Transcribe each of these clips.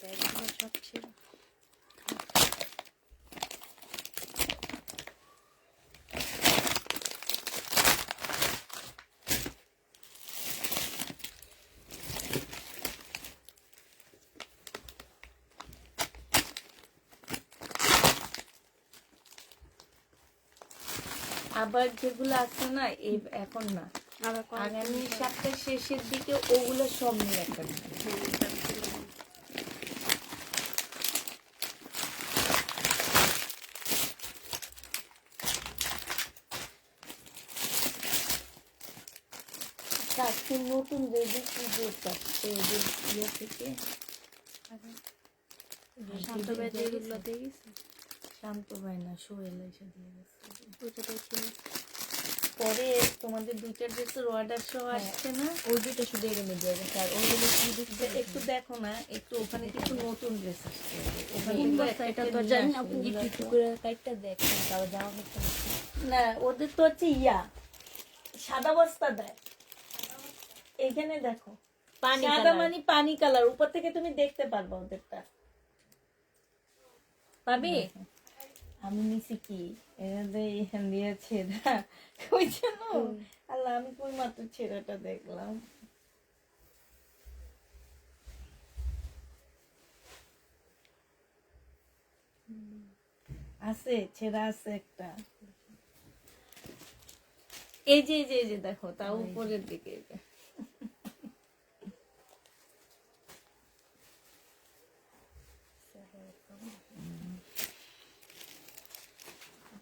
ব্যাগগুলো সব ছেড়ে আবার যেগুলো আছে না এখন না, আগামী সপ্তাহের শেষের দিকে ওগুলো সব নিয়ে একটা আজকে নতুন রেডি কি ড্রেস আসছে ওদের ইয়ে থেকে শান্ত ভাই যেগুলো দিয়ে গেছে শান্ত ভাই না সোহেল এসে দিয়ে গেছে। ওটা দেখি পরে তোমাদের দুইটা ড্রেসের অর্ডার সহ আসছে না, ওই দুটো শুধু এখানে দিয়ে গেছে আর ওইগুলো কি দিচ্ছে একটু দেখো না, একটু ওখানে কিছু নতুন ড্রেস আসছে ওখানে এটা তো জানি না একটু করে কাইটটা দেখ তাও যাওয়া হচ্ছে না, ওদের তো হচ্ছে ইয়া সাদা বস্তা দেয়, এইখানে দেখো পানি সাদা মানে পানি কালার, উপর থেকে তুমি দেখতে পারবা ওদেরটা পাবি। আমি নিছি কি এখান দিয়ে ছেঁড়া ওই জন্য আল্লাহ আমি কই মাত্র ছেঁড়াটা দেখলাম। আছে ছেঁড়া আছে একটা, এই যে এই যে দেখো তাও উপরের দিকে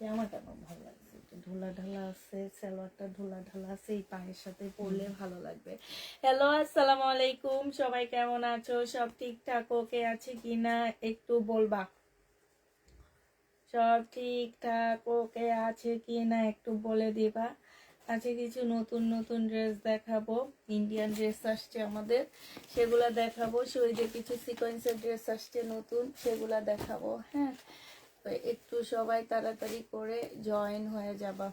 জামাটা ভালো লাগছে, একটু ঢোলা ঢালা আছে, সালোয়ারটা ঢোলা ঢালা আছে, এই পায়ের সাথে পরলে ভালো লাগবে। হ্যালো আসসালামু আলাইকুম, সবাই কেমন আছো? সব ঠিকঠাক ওকে আছে কিনা একটু বলবা, সব ঠিকঠাক ওকে আছে কিনা একটু বলে দিবা। আজকে কিছু নতুন নতুন ড্রেস দেখাবো, ইন্ডিয়ান ড্রেস আসছে আমাদের, সেগুলা দেখাবো। ওই যে কিছু সিকোয়েন্সের ড্রেস আসছে নতুন, সেগুলা দেখাবো। হ্যাঁ, তো একটু সবাই তাড়াতাড়ি করে জয়েন হয়ে যাবা।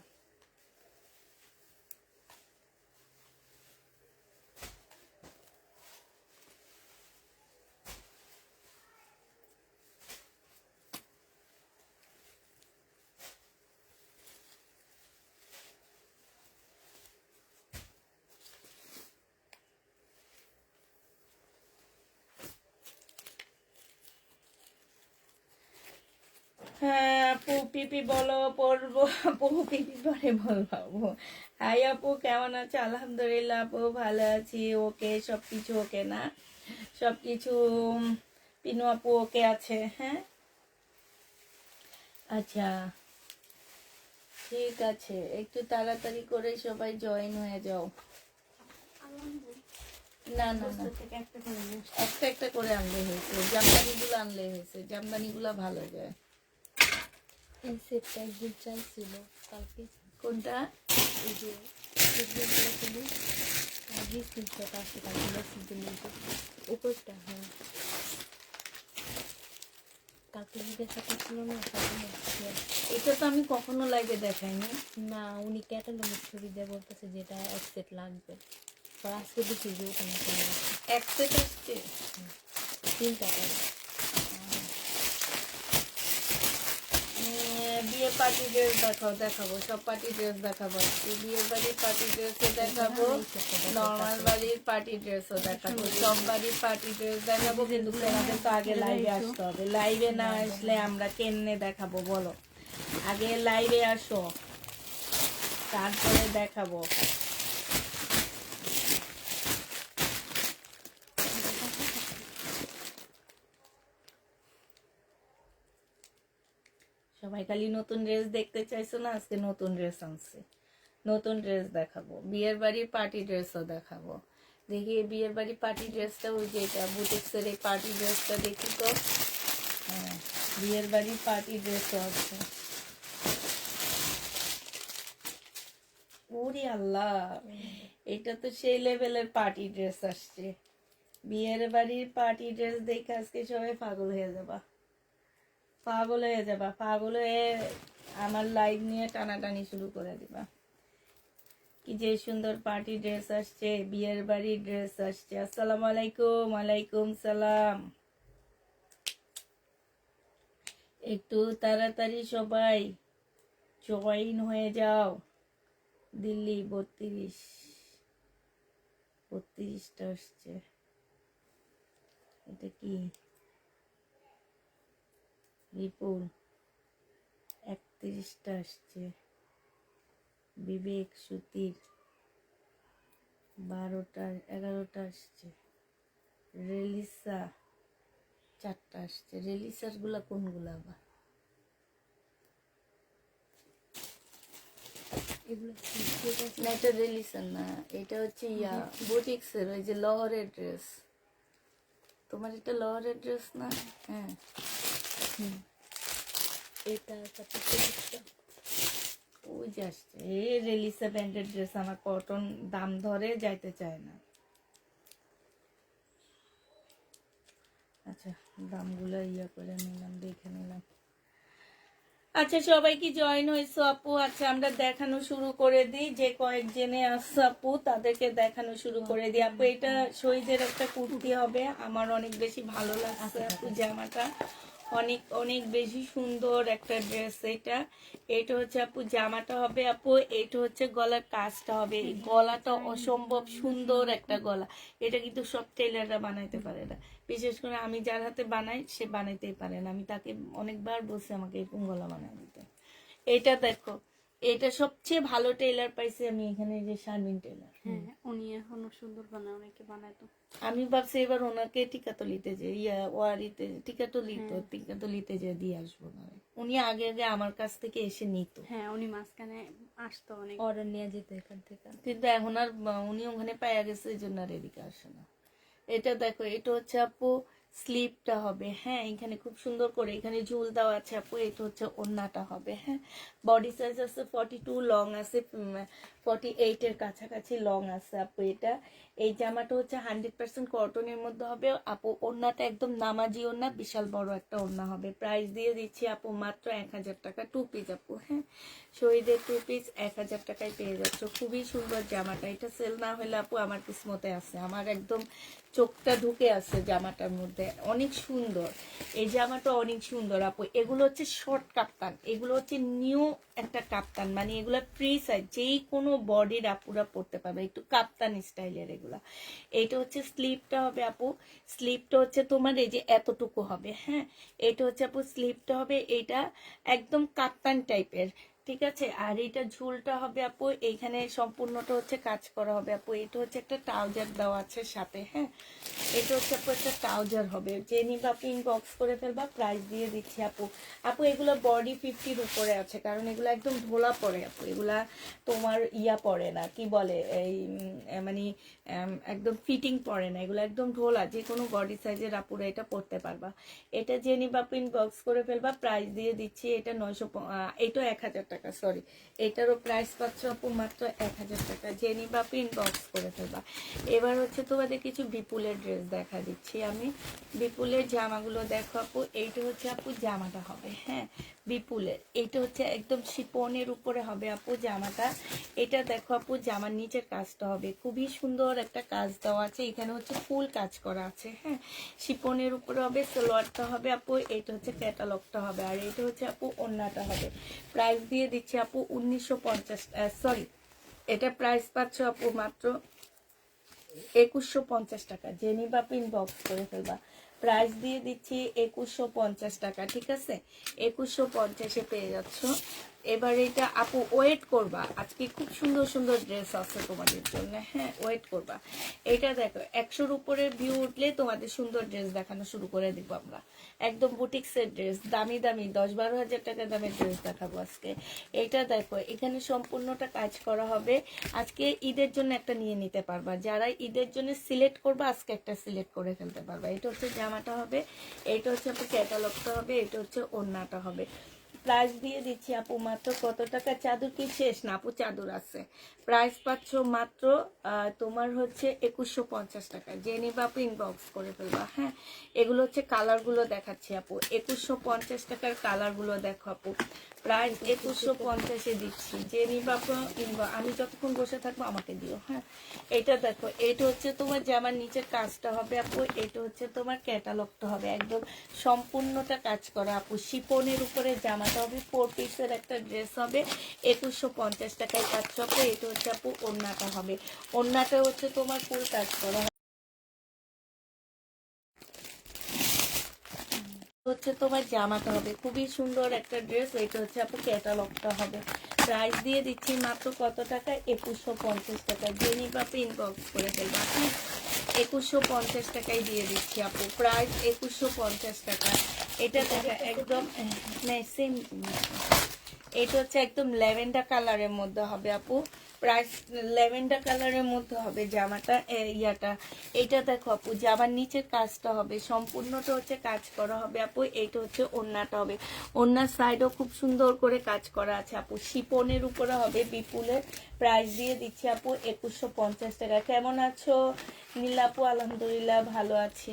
হ্যাঁ আপু পিপি বলো পড়বো, আপু পিপি পরে বলবো। হাই আপু কেমন আছো? আলহামদুলিল্লাহ আপু ভালো আছি, ওকে সবকিছু ওকে না, সবকিছু পিনু আপু ওকে আছে। হ্যাঁ আচ্ছা ঠিক আছে, একটু তাড়াতাড়ি করে সবাই জয়েন হয়ে যাও। না না না একটা একটা করে আনলে হয়েছে, জামদানি গুলো আনলে হয়েছে, জামদানি গুলা ভালো যায়। এই সেটটা একদিন চাইছিল কালকে কোনটা? এই যে আগে স্ক্রিনশট আসছে কালকে মেসেজের মধ্যে উপরটা। হ্যাঁ কালকে জিজ্ঞাসা ছিল না এটা তো আমি কখনো লাইভে দেখাইনি। না উনি ক্যাটালগের ছবি দিয়ে বলতেছে যেটা এক সেট লাগবে, আজকে দেখি যে ওখানে এক সেট আসছে 3 টাকা। বিয়ে পার্টি ড্রেস দেখাবো, সব পার্টি ড্রেস দেখাবো। বিয়ের বাড়ির পার্টি ড্রেসও দেখাবো, নর্মাল বাড়ির পার্টি ড্রেসও দেখাবো, সব বাড়ির পার্টি ড্রেস দেখাবো। কিন্তু আমাদের তো আগে লাইভে আসতে হবে, লাইভে না আসলে আমরা কেমনে দেখাবো বলো? আগে লাইভে আসো তারপরে দেখাবো। সবাই খালি নতুন ড্রেস দেখতে চাইছো না, আজকে নতুন ড্রেস আনছে, নতুন ড্রেস দেখাবো। বিয়ের বাড়ির পার্টি ড্রেসও দেখাবো। দেখি বিয়ের বাড়ির পার্টি ড্রেসটা, ওই যে এটা বুটিক্সের এই পার্টি ড্রেসটা দেখি তো। হ্যাঁ বিয়ের বাড়ির পার্টি ড্রেসও আছে। ওরে আল্লাহ, এটা তো সেই লেভেলের পার্টি ড্রেস আসছে। বিয়ের বাড়ির পার্টি ড্রেস দেখে আজকে সবাই পাগল হয়ে যাবা, পাগল হয়ে যাবা, পাগল হয়ে আমার লাইভ নিয়ে টানাটানি শুরু করে দিবা। কি যে সুন্দর পার্টি ড্রেস আসছে, বিয়ের বাড়ির ড্রেস আসছে। আসসালামু আলাইকুম। ওয়ালাইকুম সালাম। একটু তাড়াতাড়ি সবাই জয়েন হয়ে যাও। দিল্লি 32টা আসছে। এটা কি? বিপুল 31টা আসছে। বিবেক সুতির 11টা আসছে। রেলিসা 4টা আসছে। রেলিসার গুলা কোনগুলা আবার? এগুলো না, এটা রিলিসার না, এটা হচ্ছে বুটিক্সের ওই যে লহরের ড্রেস। তোমার এটা লহরের ড্রেস না? হ্যাঁ, এটা তারপর ওই যে আসছে এই রেলিসা ব্র্যান্ডের ড্রেস। আমার কটন দাম ধরে যাইতে চায় না। আচ্ছা, দামগুলো করে নিলাম, দেখে নিলাম। আচ্ছা, সবাই কি জয়েন হয়েছো আপু? আচ্ছা, আমরা দেখানো শুরু করে দিই। যে কয়েকজনে আসছে আপু তাদেরকে দেখানো শুরু করে দিই। আপু, এটা শহীদের একটা কুর্তি হবে, আমার অনেক বেশি ভালো লাগছে আপু জামাটা। অনেক অনেক বেশি সুন্দর একটা ড্রেস এটা। এটা হচ্ছে আপু জামাটা হবে আপু। এটা হচ্ছে গলার কাজটা হবে। এই গলাটা অসম্ভব সুন্দর একটা গলা। এটা কিন্তু সব টেলাররা বানাইতে পারে না। বিশেষ করে আমি যার হাতে বানাই সে বানাইতেই পারে না। আমি তাকে অনেকবার বলছি আমাকে এরকম গলা বানাই দিতে। এটা দেখো, এটা সবচেয়ে ভালো টেলার পাইছি আমি এখানে, যে শারমিন টেলার। হ্যাঁ, উনি এখনো সুন্দর বানায়, অনেকে বানায় তো। আমি ভাবছি এবার ওনাকে টিকাতলিতে যে ওয়ারিতে টিকাতলিতে যে দিয়ে আসবো না। উনি আগে আগে আমার কাছ থেকে এসে নিত। হ্যাঁ, উনি মাঝখানে আসতো অনেক। অর্ডার নিয়ে যেত এখান থেকে। কিন্তু এখন আর উনি ওখানে পাইয়া গেছে, এই জন্য আর এদিকে আসে না। এটা দেখো, এটা হচ্ছে আপু স্লিপটা হবে। হ্যাঁ, এখানে খুব সুন্দর করে এখানে ঝুল দেওয়া আছে আপু। এটা হচ্ছে ওড়নাটা হবে। হ্যাঁ, বডি সাইজ আছে 42, লং আছে 48 এর কাছাকাছি লং আছে আপু। এটা এই জামাটা হচ্ছে 100% কটনের মধ্যে হবে আপু। ওড়নাটা একদম নামাজি ওড়না, বিশাল বড় একটা ওড়না হবে। প্রাইস দিয়ে দিচ্ছি আপু মাত্র 1000 টাকা। 2 পিস আপু। হ্যাঁ, শহীদের 2 পিস 1000 টাকায় পেয়ে যাচ্ছ। খুবই সুন্দর জামাটা। এটা সেল না হলে আপু আমার কিসমতে আছে, আমার একদম চোখটা ঢুকে আছে জামাটার মধ্যে। অনেক সুন্দর এই জামাটা, অনেক সুন্দর আপু। এগুলো হচ্ছে শর্ট কাপ্তান, এগুলো হচ্ছে নিউ একটা কাপ্তান, মানে এগুলো ফ্রি সাইজ, যেই কোনো বডির আপুরা পড়তে পারবে, একটু কাপ্তান স্টাইলের এগুলা। এইটা হচ্ছে স্লিপটা হবে আপু। স্লিপটা হচ্ছে তোমার এই যে এতটুকু হবে। হ্যাঁ, এটা হচ্ছে আপু স্লিপটা হবে। এটা একদম কাপ্তান টাইপের, ঠিক আছে। আর এটা ঝুলটা হবে আপু, এইখানে সম্পূর্ণটা হচ্ছে কাজ করা হবে আপু। এটা হচ্ছে একটা ট্রাউজার দেওয়া আছে সাথে। হ্যাঁ, এটা হচ্ছে আপু একটা ট্রাউজার হবে। যে নিবা আপু ইনবক্স করে ফেলবা, প্রাইস দিয়ে দিচ্ছি আপু। আপু এগুলো বডি 50-র উপরে আছে, কারণ এগুলো একদম ঢোলা পড়ে আপু। এগুলা তোমার পড়ে না, কি বলে এই মানে একদম ফিটিং পড়ে না, এগুলো একদম ঢোলা। যে কোনো বডি সাইজের আপুরা এটা পড়তে পারবা। এটা যে নিবা আপু ইনবক্স করে ফেলবা, প্রাইস দিয়ে দিচ্ছি। এটা 900, এটা 1000 টাকা, সরি। এটারও প্রাইস পাচ্ছ আপু মাত্র 1000 টাকা। যে নিবা আপু ইনবক্স করে ফেলবা। এবার হচ্ছে তোমাদের কিছু বিপুলের ড্রেস দেখা দিচ্ছি আমি। বিপুলের জামাগুলো দেখো আপু। এইটা হচ্ছে আপু জামাটা হবে। হ্যাঁ, বিপুলের এটা হচ্ছে একদম শিপনের উপরে হবে আপু জামাটা। এটা দেখো আপু, জামার নিচের কাজটা হবে খুবই সুন্দর একটা কাজ দেওয়া আছে। এখানে হচ্ছে ফুল কাজ করা আছে। হ্যাঁ, শিপনের উপরে হবে। সালোয়ারটা হবে আপু। এটা হচ্ছে ক্যাটালগটা হবে। আর এটা হচ্ছে আপু ওড়নাটা হবে। প্রাইস দিয়ে দিচ্ছি আপু 1950, সরি, এটা প্রাইস পাচ্ছ আপু মাত্র 2150 টাকা। যে নিবা আপু ইনবক্স করে ফেলবা, প্রাইস দিয়ে দিচ্ছি 2150 টাকা। ঠিক আছে, 2150-এ পেয়ে যাচ্ছ। এবার এটা আপু ওয়েট করবা, আজকে খুব সুন্দর সুন্দর ড্রেস আছে তোমাদের জন্য। হ্যাঁ, ওয়েট করবা। এটা দেখো, 100-র উপরে ভিউ উঠলে তোমাদের সুন্দর ড্রেস দেখানো শুরু করে দিব আমরা। একদম বুটিক্সের ড্রেস, দামি দামি 10-12 হাজার টাকা দামের ড্রেস দেখাবো আজকে। এটা দেখো, এখানে সম্পূর্ণটা কাজ করা হবে। আজকে ঈদের জন্য একটা নিয়ে নিতে পারবা, যারা ঈদের জন্য সিলেক্ট করবা আজকে একটা সিলেক্ট করে ফেলতে পারবা। এটা হচ্ছে জামাটা হবে। এটা হচ্ছে আপু ক্যাটালগটা হবে। এটা হচ্ছে ওড়নাটা হবে। প্রাইস দিয়ে দিচ্ছি আপু মাত্র কত টাকা? চাদর কি শেষ না আপু? চাদর আছে। প্রাইস পাচ্ছ মাত্র তোমার হচ্ছে 2150 টাকা। যে নিবা আপু ইনবক্স করে ফেলবা। হ্যাঁ, এগুলো হচ্ছে কালারগুলো দেখাচ্ছি আপু। 2150 টাকার কালারগুলো দেখো আপু। প্রাইস 2150-এ দিচ্ছি। যে নিবা কিনবা, আমি যতক্ষণ বসে থাকবো আমাকে দিও। হ্যাঁ, এটা দেখো, এটা হচ্ছে তোমার জামার নিচের কাজটা হবে আপু, এটা হচ্ছে তোমার ক্যাটালগটা হবে, একদম সম্পূর্ণটা কাজ করা আপু। শিপনের উপরে জামাটা হবে, 4 পিসের একটা ড্রেস হবে, 2150 টাকায় পাচ্ছ আপু। এটা হচ্ছে আপু ওড়নাটা হবে, ওড়নাটা হচ্ছে তোমার ফুল কাজ করা হচ্ছে তোমার জামাটা হবে, খুবই সুন্দর একটা ড্রেস। এটা হচ্ছে আপু ক্যাটালগটা হবে। প্রাইস দিয়ে দিচ্ছি মাত্র কত টাকা? 2150 টাকা। যে নিবা আপু ইনবক্স করে ফেলবো আপনি, 2150 টাকায় দিয়ে দিচ্ছি আপু। প্রাইস 2150 টাকা। এটা দেখা একদম সেম জিনিস। এটা হচ্ছে একদম ল্যাভেন্ডার কালারের মধ্যে হবে আপু। প্রাইস ল্যাভেন্ডার কালারের মধ্যে হবে জামাটা, ইয়াটা। এটা দেখো আপু, জামার নিচের কাজটা হবে সম্পূর্ণটা হচ্ছে কাজ করা হবে আপু। এটা হচ্ছে ওড়নাটা হবে, ওড়নার সাইডও খুব সুন্দর করে কাজ করা আছে আপু। শিপনের উপরে হবে বিপুলের। প্রাইস দিয়ে দিচ্ছি আপু 2150 টাকা। কেমন আছো নীলাপু? আলহামদুলিল্লাহ ভালো আছি।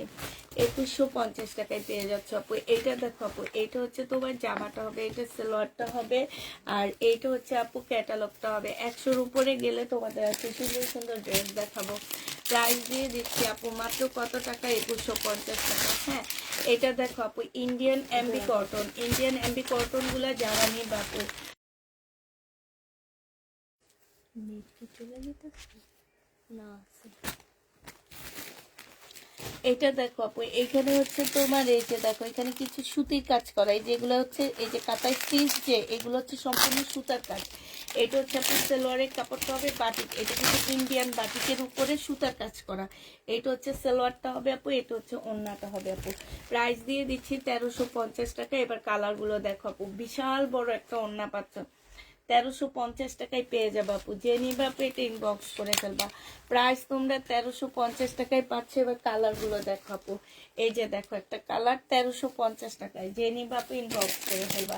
2150 টাকায় পেয়ে যাচ্ছ আপু। এইটা দেখো আপু, এইটা হচ্ছে তোমার জামাটা হবে, এটা সালোয়ারটা হবে, আর এইটা হচ্ছে আপু ক্যাটালগটা হবে। 100-র উপরে গেলে তোমাদের আছে সুন্দর সুন্দর ড্রেস দেখাবো। প্রাইস দিয়ে দিচ্ছি আপু মাত্র কত টাকা? 2150 টাকা। হ্যাঁ, এটা দেখো আপু, Indian MB cotton, Indian MB cotton গুলা যারা নিয়ে বাপু। নেট কি চলে যেতেছে না? আছে। এটা দেখো আপু, এখানে হচ্ছে তোমার এই যে দেখো, এখানে কিছু সুতির কাজ করা, এই যেগুলো হচ্ছে এই যে কাতাই স্টিচ, যে এগুলো হচ্ছে সম্পূর্ণ সুতার কাজ। এটা হচ্ছে আপু সালোয়ারের কাপড়টা হবে বাটিক, এটা কিন্তু ইন্ডিয়ান বাটিকের উপরে সুতার কাজ করা। এটা হচ্ছে সালোয়ারটা হবে আপু, এটা হচ্ছে ওড়নাটা হবে আপু। প্রাইস দিয়ে দিচ্ছি 1350 টাকা। এবার কালারগুলো দেখো আপু, বিশাল বড় একটা ওড়না পাচ্ছ, 1350 টাকায় পেয়ে যাবো আপু। যে নিবা আপু এটা ইনবক্স করে ফেলবা। প্রাইস তোমরা 1350 টাকায় পাচ্ছে। এবার কালার গুলো দেখো আপু, এই যে দেখো একটা কালার 1350 টাকায়। যে নিবা আপু ইনবক্স করে ফেলবা।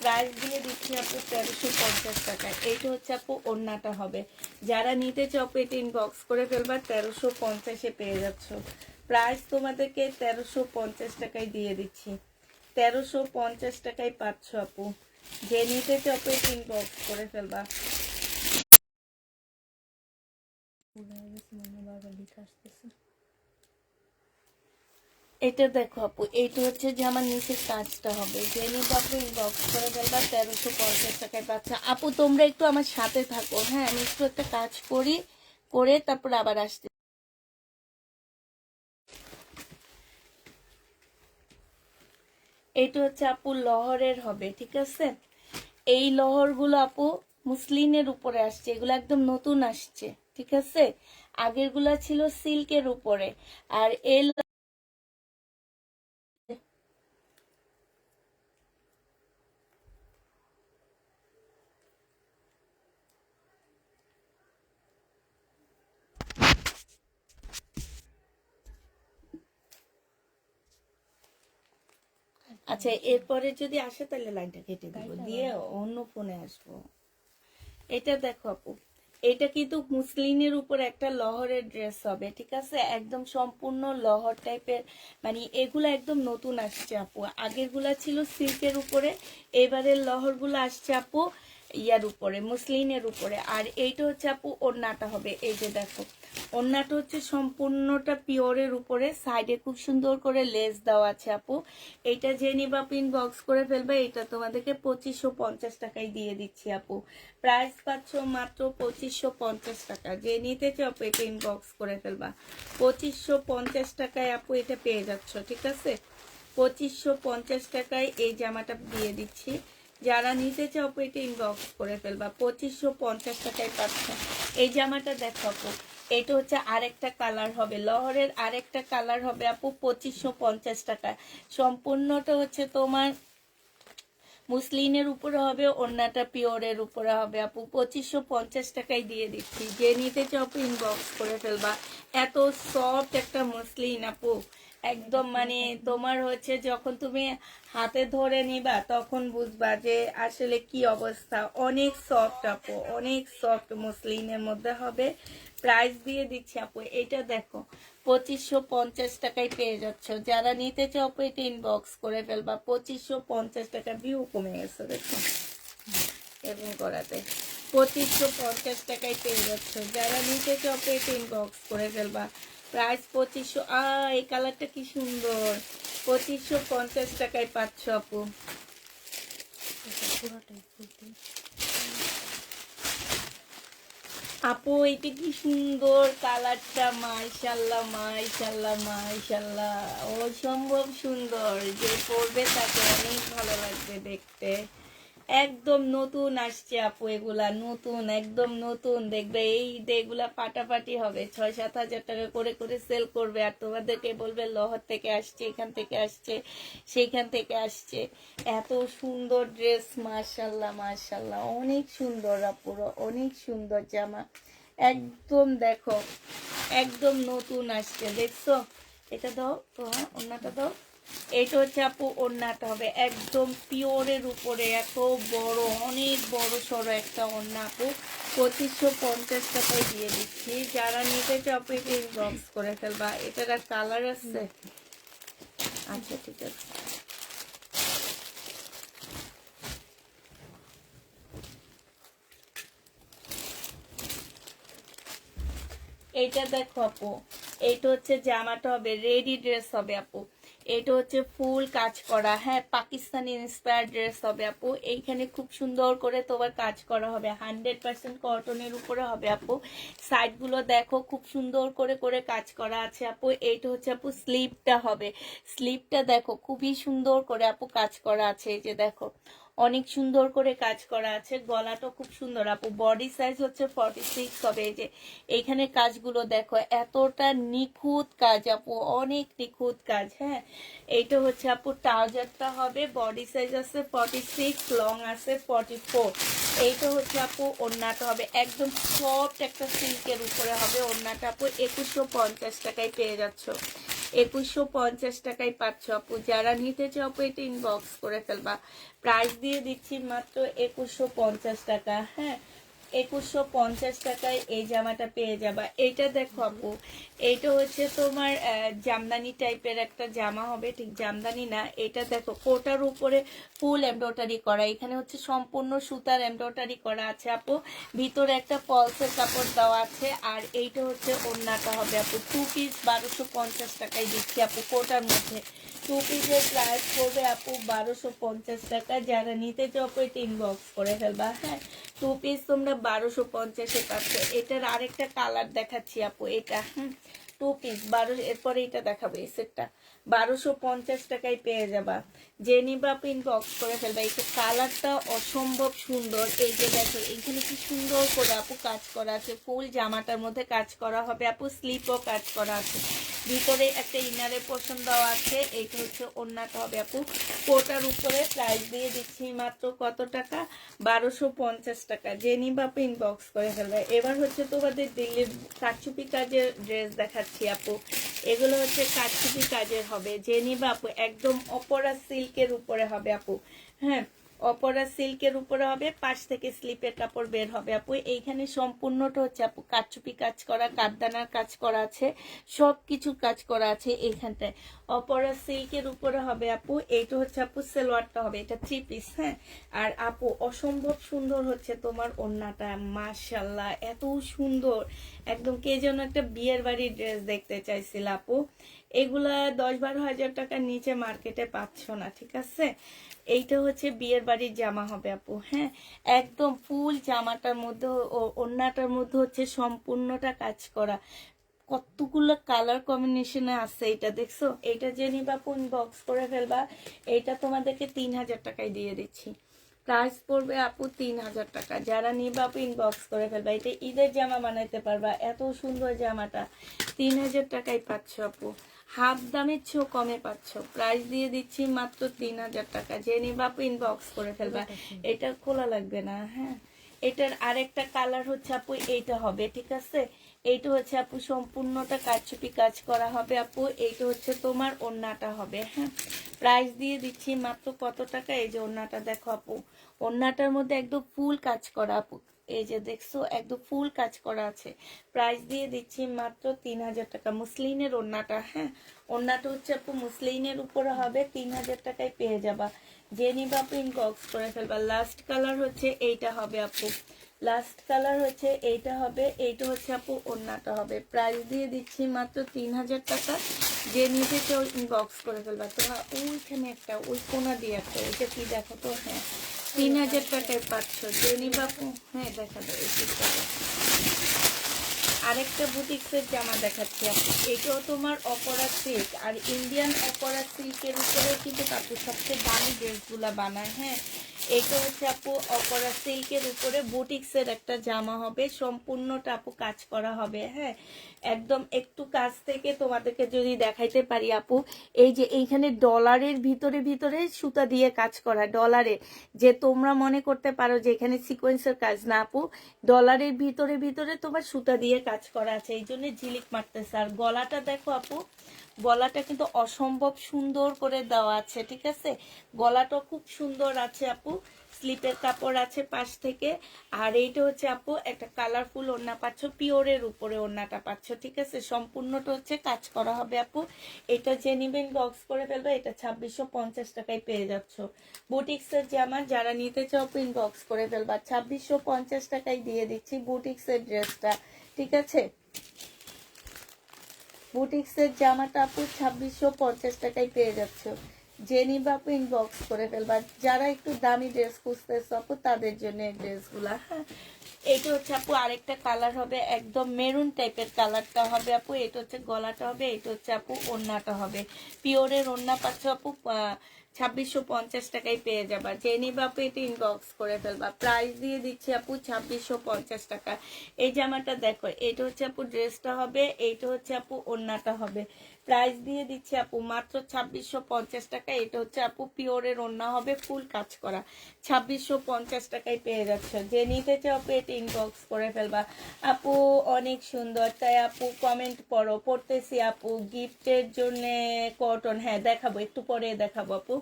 প্রাইস দিয়ে দিচ্ছি আপু 1350 টাকায়। এইটা হচ্ছে আপু ওড়নাটা হবে। যারা নিতে চাও আপু এটা ইনবক্স করে ফেলবা, 1350-এ পেয়ে যাচ্ছ। প্রাইস তোমাদেরকে 1350 টাকায় দিয়ে দিচ্ছি, 1350 টাকায় পাচ্ছ আপু। যে নিতে চাও এটা ইনবক্স করে ফেলবা। পুরাই গেছে মনে, বারবার লিখে আসতেছে। এটা দেখো আপু, এইটা হচ্ছে যে আমার নিচের কাজটা হবে। যে নিতে আপু ইনবক্স করে ফেলবা, 1350 টাকায় পাচ্ছ আপু। তোমরা একটু আমার সাথে থাকো, হ্যাঁ, আমি একটু একটা কাজ করি, করে তারপর আবার আসতে। এইটা হচ্ছে আপু লহরের হবে, ঠিক আছে। এই লহরগুলো আপু মুসলিনের উপরে আসছে, এগুলো একদম নতুন আসছে, ঠিক আছে। আগের গুলা ছিল সিল্কের উপরে। আর এই আচ্ছা, এরপরে যদি আসে তাহলে লাইনটা কেটে দিব, দিয়ে অন্য ফোনে আসবো। এটা দেখো আপু, এটা কিন্তু মুসলিনের উপর একটা লহরের ড্রেস হবে, ঠিক আছে। একদম সম্পূর্ণ লহর টাইপের, মানে এগুলা একদম নতুন আসছে আপু। আগের গুলা ছিল সিল্কের উপরে, এবারের লহর গুলো আসছে আপু ইয়ার উপরে, মুসলিনের উপরে। আর এইটা হচ্ছে আপু ওড়নাটা হবে, এই যে দেখো, ওড়নাটা হচ্ছে সম্পূর্ণটা পিওরের উপরে, সাইডে খুব সুন্দর করে লেস দেওয়া আছে আপু। এইটা যে নিবা পিন বক্স করে ফেলবে। এটা তোমাদেরকে 2550 টাকায় দিয়ে দিচ্ছি আপু। প্রাইস পাচ্ছ মাত্র 2550 টাকা। যে নিতে চাও আপু এটা ইনবক্স করে ফেলবা। 2550 টাকায় আপু এটা পেয়ে যাচ্ছ, ঠিক আছে। 2550 টাকায় এই জামাটা দিয়ে দিচ্ছি। যারা নিতে চাও আপু এটা ইনবক্স করে ফেলবা। 2550 টাকায় পাচ্ছ। এই জামাটা দেখো আপু, এটা হচ্ছে আরেকটা কালার হবে, লহরের আরেকটা কালার হবে আপু, 2550 টাকা। সম্পূর্ণটা হচ্ছে তোমার মুসলিনের উপরে হবে, ওড়নাটা পিওরের উপরে হবে আপু। 2550 টাকায় দিয়ে দিচ্ছি। যে নিতে চাও আপু ইনবক্স করে ফেলবা। এত সফট একটা মুসলিন আপু, একদম মানে তোমার হচ্ছে যখন তুমি হাতে ধরে নিবা তখন বুঝবা যে আসলে কি অবস্থা। অনেক সফট আপু, অনেক সফট মুসলিনের মধ্যে হবে। প্রাইস দিয়ে দিচ্ছি আপু, এটা দেখো 2550 টাকায় পেয়ে যাচ্ছ। যারা নিতে চাও এটা ইনবক্স করে ফেলবা। 2550 টাকা, ভিউ কমে গেছে দেখো এবং করাতে 2550 টাকায় পেয়ে যাচ্ছ। যারা নিতে চাও এটা ইনবক্স করে ফেলবা। প্রাইস 2500। এই কালারটা কি সুন্দর, 2550 টাকায় পাচ্ছ আপু। এটা পুরোটাই ফুলতে। আপু এটা কি সুন্দর কালারটা, মাশাআল্লাহ মাশাআল্লাহ মাশাআল্লাহ, অসম্ভব সুন্দর। যে পরবে তাকে অনেক ভালো লাগবে দেখতে। একদম নতুন আসছে আপু, এগুলা নতুন, একদম নতুন। দেখবে এই এগুলা পাটাপাটি হবে, 6-7 হাজার টাকা করে করে সেল করবে। আর তোমাদেরকে বলবে লহর থেকে আসছে, এখান থেকে আসছে, সেইখান থেকে আসছে। এত সুন্দর ড্রেস, মাশাআল্লাহ মাশাআল্লাহ, অনেক সুন্দর আপুরা, অনেক সুন্দর জামা। একদম দেখো একদম নতুন আসছে, দেখছো? এটা দাও তো, হ্যাঁ ওড়নাটা দাও। এটা হচ্ছে আপু ওড়নাটা হবে একদম পিওরের উপরে, এত বড়, অনেক বড় সড়ো একটা ওড়না আপু। 2550 টাকায় দিয়ে দিচ্ছি। যারা নিতে চাও আপু এটা ইনবক্স করে ফেলবা। এটার আর কালার আছে? আচ্ছা ঠিক আছে। এইটা দেখো আপু, এইটা হচ্ছে জামাটা হবে রেডি ড্রেস হবে আপু। এটা হচ্ছে ফুল কাজ করা, হ্যাঁ পাকিস্তানি ইন্সপায়ার ড্রেস হবে আপু। এইখানে খুব সুন্দর করে তোমার কাজ করা হবে, 100% কটনের উপরে হবে আপু। সাইডগুলো দেখো খুব সুন্দর করে করে কাজ করা আছে আপু। এইটা হচ্ছে আপু স্লিভটা হবে, স্লিভটা দেখো খুবই সুন্দর করে আপু কাজ করা আছে। এই যে দেখো অনেক সুন্দর করে কাজ করা আছে। গলাটা খুব সুন্দর আপু। বডি সাইজ হচ্ছে 46 হবে। এই যে এইখানে কাজগুলো দেখো এতটা নিখুঁত কাজ আপু, অনেক নিখুঁত কাজ। হ্যাঁ এইটা হচ্ছে আপু ট্রাউজারটা হবে, বডি সাইজ আছে 46, লং আছে 44। এইটা হচ্ছে আপু ওড়নাটা হবে একদম সফট একটা সিল্কের উপরে হবে ওড়নাটা আপু। 2150 টাকায় পেয়ে যাচ্ছ, 2150 টাকায় পাচ্ছ আপু। যারা নিতে চাও আপু এটা ইনবক্স করে ফেলবা। প্রাইস দিয়ে দিচ্ছি মাত্র 2150 টাকা। হ্যাঁ 2150 টাকায় এই জামাটা পেয়ে যাবা। এইটা দেখো আপু, এইটা হচ্ছে তোমার জামদানি টাইপের একটা জামা হবে, ঠিক জামদানি না। এটা দেখো কোটার উপরে ফুল এমব্রয়ডারি করা, এখানে হচ্ছে সম্পূর্ণ সুতার এমব্রয়ডারি করা আছে আপু। ভিতরে একটা পলসের কাপড় দেওয়া আছে। আর এইটা হচ্ছে ওড়নাটা হবে আপু। 2 পিস 1250 টাকায় দিচ্ছি আপু কোটার মধ্যে। 2 পিসের প্রাইস পড়বে আপু 1250 টাকা। যারা নিতে চাও এটা ইনবক্স করে ফেলবা। হ্যাঁ 2 পিস তোমরা 1250-এ পাচ্ছ। এটার আরেকটা কালার দেখাচ্ছি আপু, এটা 2 পিস 12, এরপরে এটা দেখাবো এই সেটটা 1250 টাকায় পেয়ে যাবা। যে নিবা আপু ইনবক্স করে ফেলবা। এই কালারটা অসম্ভব সুন্দর। এই যে দেখো এইখানে কি সুন্দর করে আপু কাজ করা আছে, ফুল জামাটার মধ্যে কাজ করা হবে আপু। স্লিপও কাজ করা আছে, ভিতরে একটা ইনারের পোর্শন দেওয়া আছে। এইটা হচ্ছে ওড়নাটা হবে আপু কোটার উপরে। প্রাইস দিয়ে দিচ্ছি মাত্র কত টাকা, 1250 টাকা। যে নিবা আপু ইনবক্স করে ফেলবে। এবার হচ্ছে তোমাদের দিল্লির কারচুপি কাজের ড্রেস দেখাচ্ছি আপু। এগুলো হচ্ছে কারচুপি কাজের হবে। যে নিবা আপু একদম অপরা সিল্কের উপরে হবে আপু। হ্যাঁ অপরা সিল্কের উপরে হবে, পাশ থেকে স্লিপের কাপড় বের হবে আপু। এইখানে সম্পূর্ণটা হচ্ছে আপু কারচুপি কাজ করা, কাঠদানার কাজ করা আছে, সব কিছু কাজ করা আছে এইখানটায়। অপরা সিল্কের উপরে হবে আপু। এইটা হচ্ছে আপু সেলোয়ারটা হবে, এটা 3 পিস। হ্যাঁ আর আপু অসম্ভব সুন্দর হচ্ছে তোমার ওড়নাটা, মাশাআল্লাহ এত সুন্দর। একদম কে যেন একটা বিয়ের বাড়ির ড্রেস দেখতে চাইছিল আপু। এগুলা 10-12 হাজার টাকার নিচে মার্কেটে পাচ্ছ না, ঠিক আছে? এইটা হচ্ছে বিয়ের বাড়ির জামা হবে আপু। হ্যাঁ একদম ফুল জামাটার মধ্যে ওড়নাটার মধ্যে হচ্ছে সম্পূর্ণটা কাজ করা। কতগুলো কালার কম্বিনেশনে আছে, এটা দেখছো? এটা যে নিবা আপু ইনবক্স করে ফেলবা। এটা তোমাদেরকে 3000 টাকায় দিয়ে দিচ্ছি। প্রাইস পড়বে আপু 3000 টাকা। যারা নিবা আপু ইনবক্স করে ফেলবা। এটা ঈদের জামা বানাইতে পারবা, এত সুন্দর জামাটা 3000 টাকায় পাচ্ছ আপু। হাফ দামের চেয়েও কমে পাচ্ছ। প্রাইস দিয়ে দিচ্ছি মাত্র 3000 টাকা। যে নিবা আপু ইনবক্স করে ফেলবা। এটা খোলা লাগবে না। হ্যাঁ এটার আরেকটা কালার হচ্ছে আপু এইটা হবে, ঠিক আছে? এইটা হচ্ছে আপু সম্পূর্ণটা কারচুপি কাজ করা হবে আপু। এইটা হচ্ছে তোমার ওড়নাটা হবে। হ্যাঁ প্রাইস দিয়ে দিচ্ছি মাত্র কত টাকা। এই যে ওড়নাটা দেখো আপু, ওড়নাটার মধ্যে একদম ফুল কাজ করা আপু। এই যে দেখছো একদম ফুল কাজ করা আছে। প্রাইস দিয়ে দিচ্ছি মাত্র 3000 টাকা। মুসলিনের ওড়নাটা, হ্যাঁ ওড়নাটা হচ্ছে আপু মুসলিনের উপরে হবে, 3000 টাকায় পেয়ে যাবা। যে নিবা আপু ইনবক্স করে ফেলবা। লাস্ট কালার হচ্ছে এইটা হবে আপু, লাস্ট কালার হচ্ছে এইটা হবে, এইটা হচ্ছে আপু ওড়নাটা হবে। প্রাইস দিয়ে দিচ্ছি মাত্র 3000 টাকা। যে নিতে কেউ ইনবক্স করে ফেলবা। তোমরা ওইখানে একটা, ওই কোনা দিয়ে একটা, ওইটা কি দেখো তো, হ্যাঁ 3000 টাকায় পাচ্ছ। যে নিবা আপু, হ্যাঁ দেখা যায় এই পিসটা। আরেকটা বুটিক্সের জামা দেখাচ্ছি আপু, এটাও তোমার অপরা সিল্ক, আর ইন্ডিয়ান অপরা সিল্কের উপরে কিন্তু আপু সবচেয়ে দামি ড্রেসগুলা বানায়। হ্যাঁ এটা হচ্ছে আপু অপরা সিল্কের উপরে বুটিক্সের একটা জামা হবে, সম্পূর্ণটা আপু কাজ করা হবে। হ্যাঁ একদম একটু কাছ থেকে তোমাদেরকে যদি দেখাইতে পারি আপু, এই যে এইখানে ডলারের ভিতরে ভিতরে সুতা দিয়ে কাজ করা, ডলারে যে তোমরা মনে করতে পারো যে এখানে সিকোয়েন্সের কাজ না আপু, ডলারের ভিতরে ভিতরে তোমার সুতা দিয়ে কাজ করা আছে, এই জন্য ঝিলিক মারতেছে। আর গলাটা দেখো আপু, গলাটা কিন্তু অসম্ভব সুন্দর করে দেওয়া আছে, ঠিক আছে, গলাটা খুব সুন্দর আছে আপু। স্লিপের কাপড় আছে পাশ থেকে। আর এইটা হচ্ছে আপু একটা কালারফুল ওড়না পাচ্ছ, পিওরের উপরে ওড়নাটা পাচ্ছ, ঠিক আছে, সম্পূর্ণটা হচ্ছে কাজ করা হবে আপু। এটা যে নিবেন বক্স করে ফেলবে, এটা 2650 টাকায় পেয়ে যাচ্ছ। বুটিক্সের জামা যারা নিতে চাও পিন বক্স করে ফেলবা, 2650 টাকায় দিয়ে দিচ্ছি বুটিক্সের ড্রেসটা, ঠিক আছে। বুটিক্সের জামাটা আপু 2650 টাকায় পেয়ে যাচ্ছ। যে নিবা আপু ইনবক্স করে ফেলবা। যারা একটু দামি ড্রেস খুঁজতেছ আপু তাদের জন্য এই ড্রেসগুলা। হ্যাঁ এটা হচ্ছে আপু আরেকটা কালার হবে, একদম মেরুন টাইপের কালারটা হবে আপু। এটা হচ্ছে গলাটা হবে, এটা হচ্ছে আপু ওড়নাটা হবে। পিওরের ওড়না পাচ্ছ আপু 2650 টাকায় পেয়ে যাবা। যে নিবা আপু এটা ইনবক্স করে ফেলবা। প্রাইস দিয়ে দিচ্ছি আপু 2650 টাকা। এই জামাটা দেখো, এটা হচ্ছে আপু ড্রেসটা হবে, এইটা হচ্ছে আপু ওড়নাটা হবে। প্রাইস দিয়ে দিচ্ছি আপু মাত্র 2650 টাকা। এটা হচ্ছে আপু পিওরের ওড়না হবে, ফুল কাজ করা, 2650 টাকায় পেয়ে যাচ্ছ। যে নিতে চাও আপু এটা ইনবক্স করে ফেলবা। আপু অনেক সুন্দর, তাই আপু কমেন্ট পড়ো, পড়তেছি আপু। গিফটের জন্য কটন, হ্যাঁ দেখাবো, একটু পরে দেখাবো আপু।